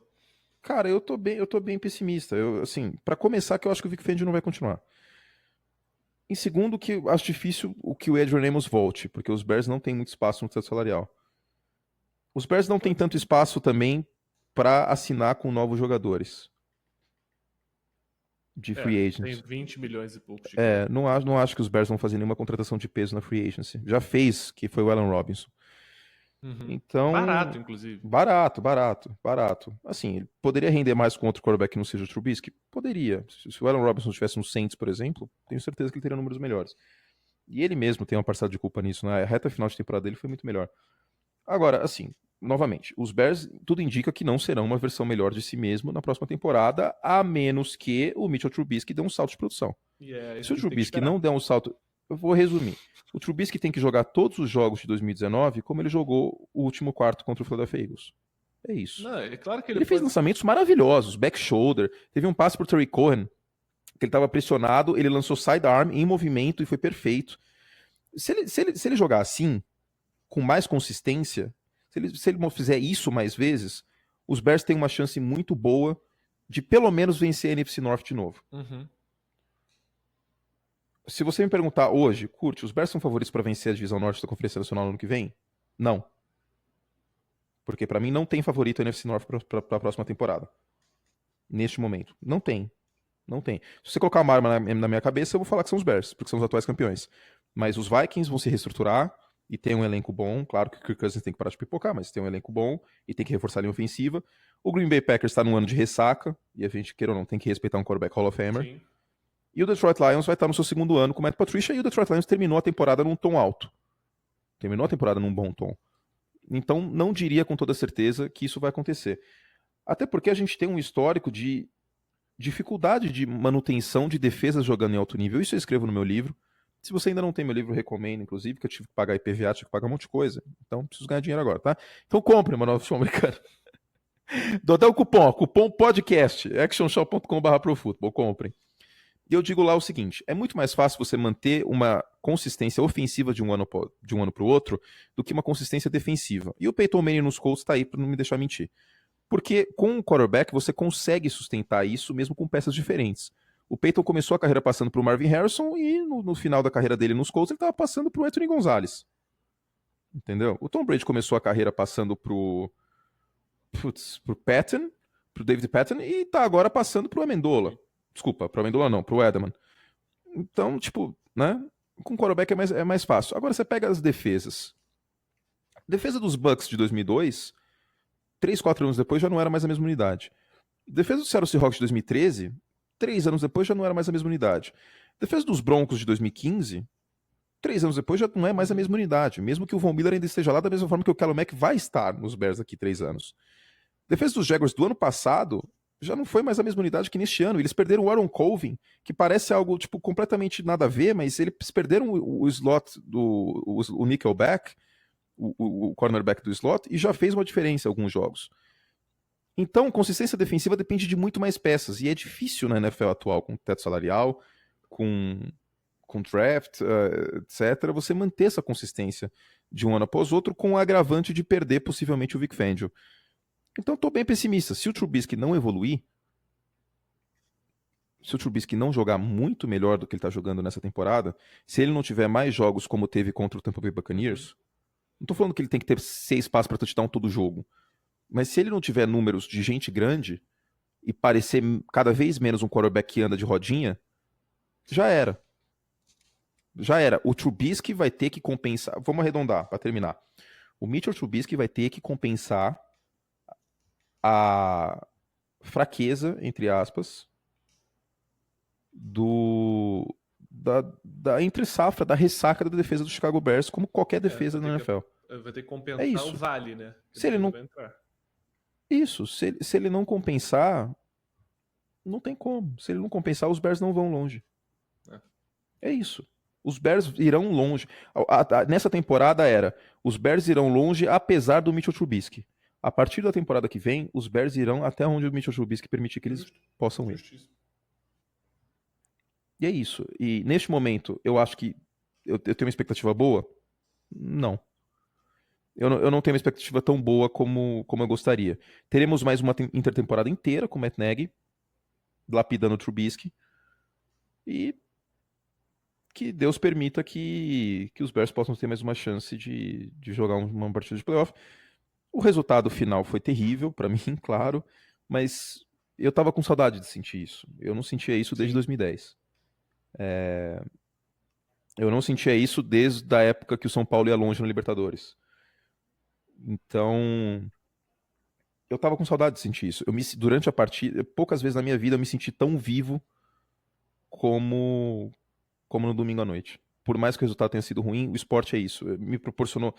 Cara, eu tô bem pessimista. Assim, para começar, que eu acho que o Vic Fangio não vai continuar. Em segundo, que eu acho difícil o que o Adrian Amos volte, porque os Bears não têm muito espaço no teto salarial. Os Bears não têm tanto espaço também para assinar com novos jogadores de free
Tem
agents.
20 milhões e poucos de
Não acho que os Bears vão fazer nenhuma contratação de peso na free agency. Já fez, que foi o Allen Robinson. Então,
Barato, inclusive.
Barato. Assim, ele poderia render mais com outro quarterback que não seja o Trubisky? Poderia. Se o Allen Robinson estivesse no Saints, por exemplo, tenho certeza que ele teria números melhores. E ele mesmo tem uma parcela de culpa nisso, né? A reta final de temporada dele foi muito melhor. Agora, assim, novamente, os Bears, tudo indica que não serão uma versão melhor de si mesmo na próxima temporada, a menos que o Mitchell Trubisky dê um salto de produção. Se o Trubisky não der um salto... Eu vou resumir. O Trubisky tem que jogar todos os jogos de 2019 como ele jogou o último quarto contra o Philadelphia Eagles. É isso.
Não, é claro que
Ele fez lançamentos maravilhosos, back shoulder, teve um passe pro Terry Cohen, que ele estava pressionado, ele lançou sidearm em movimento e foi perfeito. Se ele jogar assim, com mais consistência, se ele fizer isso mais vezes, os Bears têm uma chance muito boa de pelo menos vencer a NFC North de novo. Se você me perguntar hoje, Curte, os Bears são favoritos para vencer a divisão norte da Conferência Nacional no ano que vem? Não. Porque para mim não tem favorito a NFC North para a próxima temporada. Neste momento. Não tem. Se você colocar uma arma na minha cabeça, eu vou falar que são os Bears, porque são os atuais campeões. Mas os Vikings vão se reestruturar e tem um elenco bom. Claro que o Kirk Cousins tem que parar de pipocar, mas tem um elenco bom e tem que reforçar a linha ofensiva. O Green Bay Packers está num ano de ressaca e a gente, queira ou não, tem que respeitar um quarterback Hall of Famer.
Sim.
E o Detroit Lions vai estar no seu segundo ano com o Matt Patricia e o Detroit Lions terminou a temporada num tom alto. Terminou a temporada num bom tom. Então, não diria com toda certeza que isso vai acontecer. Até porque a gente tem um histórico de dificuldade de manutenção de defesas jogando em alto nível. Isso eu escrevo no meu livro. Se você ainda não tem meu livro, eu recomendo, inclusive, que eu tive que pagar IPVA, tive que pagar um monte de coisa. Então, preciso ganhar dinheiro agora, tá? Então, compre uma nova futebol americano. Dou até o cupom podcast, actionshop.com/profutbol, comprem. E eu digo lá o seguinte, é muito mais fácil você manter uma consistência ofensiva de um ano para o outro do que uma consistência defensiva. E o Peyton Manning nos Colts está aí para não me deixar mentir. Porque com o quarterback você consegue sustentar isso mesmo com peças diferentes. O Peyton começou a carreira passando para o Marvin Harrison e no final da carreira dele nos Colts ele estava passando para o Anthony Gonzalez. Entendeu? O Tom Brady começou a carreira passando pro Patton, pro David Patton e está agora passando para o Amendola. Desculpa, pro Amendola não, pro Edelman. Então, tipo, né? Com quarterback é mais fácil. Agora você pega as defesas. A defesa dos Bucks de 2002, 3, 4 anos depois já não era mais a mesma unidade. A defesa do Seattle Seahawks de 2013, 3 anos depois já não era mais a mesma unidade. A defesa dos Broncos de 2015, 3 anos depois já não é mais a mesma unidade. Mesmo que o Von Miller ainda esteja lá, da mesma forma que o Khalil Mack vai estar nos Bears daqui 3 anos. A defesa dos Jaguars do ano passado já não foi mais a mesma unidade que neste ano. Eles perderam o Aaron Colvin, que parece algo tipo completamente nada a ver, mas eles perderam o slot o nickelback, o cornerback do slot, e já fez uma diferença em alguns jogos. Então, consistência defensiva depende de muito mais peças, e é difícil na NFL atual, com teto salarial, com draft, etc., você manter essa consistência de um ano após outro, com o agravante de perder possivelmente o Vic Fangio. Então, estou bem pessimista. Se o Trubisky não evoluir, se o Trubisky não jogar muito melhor do que ele está jogando nessa temporada, se ele não tiver mais jogos como teve contra o Tampa Bay Buccaneers, não estou falando que ele tem que ter 6 passes para touchdown todo jogo, mas se ele não tiver números de gente grande e parecer cada vez menos um quarterback que anda de rodinha, já era. Já era. O Trubisky vai ter que compensar. Vamos arredondar para terminar. O Mitchell Trubisky vai ter que compensar a fraqueza, entre aspas, da entre-safra, da ressaca da defesa do Chicago Bears, como qualquer defesa na NFL.
Vai ter que compensar o vale, né?
Se ele não... Isso, se ele não compensar, não tem como. Se ele não compensar, os Bears não vão longe. É isso. Os Bears irão longe. Nessa temporada os Bears irão longe apesar do Mitchell Trubisky. A partir da temporada que vem, os Bears irão até onde o Mitchell Trubisky permitir que eles possam ir. E é isso. E neste momento, eu acho que eu tenho uma expectativa boa? Não. Eu não tenho uma expectativa tão boa como eu gostaria. Teremos mais uma intertemporada inteira com o Matt Nagy, lapidando o Trubisky. E que Deus permita que os Bears possam ter mais uma chance de jogar uma partida de playoff. O resultado final foi terrível pra mim, claro, mas eu tava com saudade de sentir isso. Eu não sentia isso desde 2010. Eu não sentia isso desde a época que o São Paulo ia longe na Libertadores. Então, eu tava com saudade de sentir isso. Durante a partida, poucas vezes na minha vida eu me senti tão vivo como no domingo à noite. Por mais que o resultado tenha sido ruim, o esporte é isso. Me proporcionou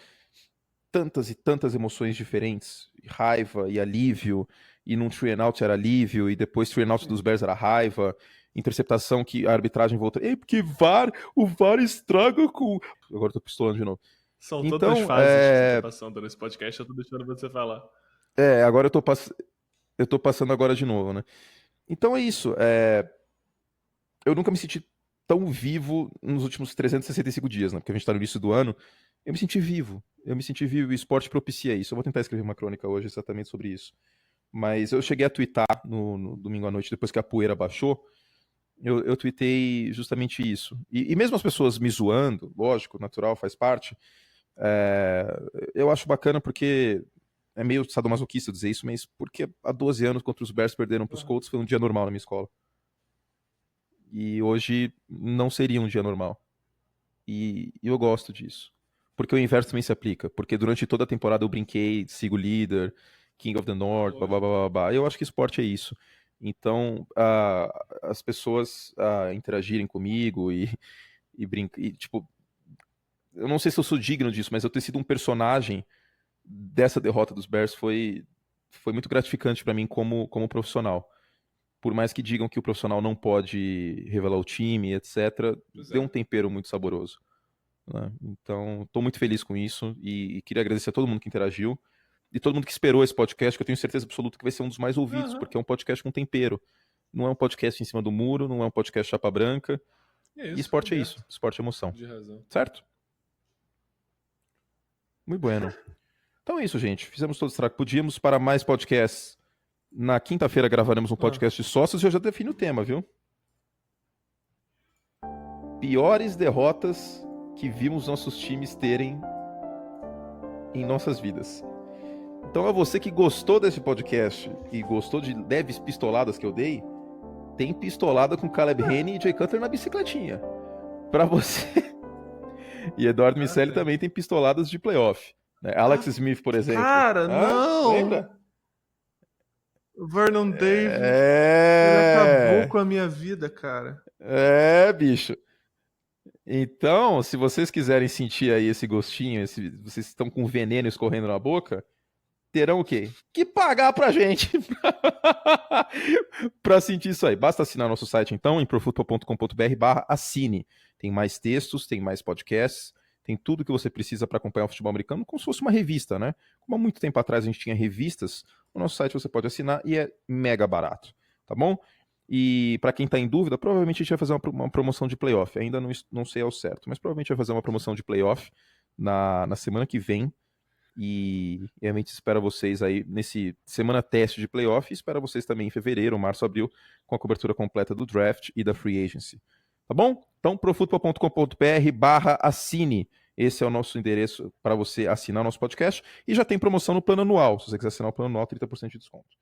tantas e tantas emoções diferentes. Raiva e alívio. E num three and out era alívio. E depois three and out dos Bears era raiva. Interceptação que a arbitragem voltou. Ei, porque o VAR estraga com... Agora eu tô pistolando de novo.
São
Então,
tantas fases que você tá passando nesse podcast, eu tô deixando você falar.
Agora eu tô passando agora de novo, né? Então é isso. Eu nunca me senti tão vivo nos últimos 365 dias, né? Porque a gente tá no início do ano. Eu me senti vivo. E o esporte propicia isso. Eu vou tentar escrever uma crônica hoje exatamente sobre isso. Mas eu cheguei a twittar no domingo à noite, depois que a poeira baixou. Eu tuitei justamente isso. E mesmo as pessoas me zoando, lógico, natural, faz parte. Eu acho bacana porque é meio sadomasoquista dizer isso, mas porque há 12 anos contra os Bears perderam pros Colts foi um dia normal na minha escola. E hoje não seria um dia normal. E eu gosto disso. Porque o inverso também se aplica. Porque durante toda a temporada eu brinquei, sigo líder, King of the North, blá blá blá blá. Eu acho que esporte é isso. Então, as pessoas interagirem comigo e tipo, eu não sei se eu sou digno disso, mas eu ter sido um personagem dessa derrota dos Bears foi muito gratificante pra mim como profissional. Por mais que digam que o profissional não pode revelar o time, etc., deu um tempero muito saboroso. Né? Então, estou muito feliz com isso e queria agradecer a todo mundo que interagiu e todo mundo que esperou esse podcast, que eu tenho certeza absoluta que vai ser um dos mais ouvidos, porque é um podcast com tempero. Não é um podcast em cima do muro, não é um podcast chapa branca. E esporte é isso. Esporte é emoção.
De razão.
Certo? Muito bueno. Então é isso, gente. Fizemos todo o estrago que podíamos. Para mais podcasts, na quinta-feira gravaremos um podcast de sócios e eu já defino o tema, viu? Piores derrotas que vimos nossos times terem em nossas vidas. Então, a você que gostou desse podcast e gostou de leves pistoladas que eu dei, tem pistolada com Caleb Henne e Jay Cutler na bicicletinha. Pra você. E Eduardo Miceli também tem pistoladas de playoff. Né? Alex Smith, por exemplo.
Cara, não!
Lembra?
Vernon Davis. Ele acabou com a minha vida, cara.
Bicho. Então, se vocês quiserem sentir aí esse gostinho, vocês estão com veneno escorrendo na boca, terão o quê? Que pagar pra gente pra sentir isso aí. Basta assinar nosso site, então, em profootball.com.br/assine. Tem mais textos, tem mais podcasts, tem tudo que você precisa para acompanhar o futebol americano, como se fosse uma revista, né? Como há muito tempo atrás a gente tinha revistas, o nosso site você pode assinar e é mega barato, tá bom? E para quem tá em dúvida, provavelmente a gente vai fazer uma promoção de playoff. Ainda não sei ao certo, mas provavelmente vai fazer uma promoção de playoff na semana que vem. E realmente espero vocês aí nesse semana teste de playoff e espero vocês também em fevereiro, março, abril, com a cobertura completa do draft e da free agency. Tá bom? Então, profootball.com.br/assine. Esse é o nosso endereço para você assinar o nosso podcast. E já tem promoção no plano anual. Se você quiser assinar o plano anual, 30% de desconto.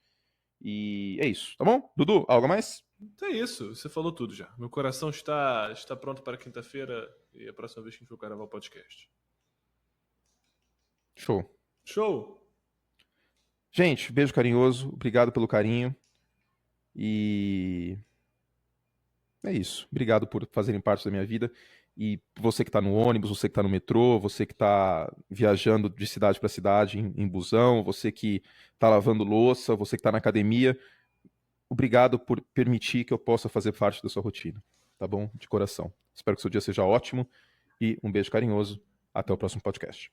E é isso, tá bom? Dudu, algo a mais?
É isso, você falou tudo já. Meu coração está pronto para quinta-feira e a próxima vez que a gente for gravar o podcast.
Show. Gente, beijo carinhoso. Obrigado pelo carinho. E é isso. Obrigado por fazerem parte da minha vida. E você que tá no ônibus, você que tá no metrô, você que tá viajando de cidade para cidade em busão, você que tá lavando louça, você que tá na academia, obrigado por permitir que eu possa fazer parte da sua rotina. Tá bom? De coração. Espero que seu dia seja ótimo e um beijo carinhoso. Até o próximo podcast.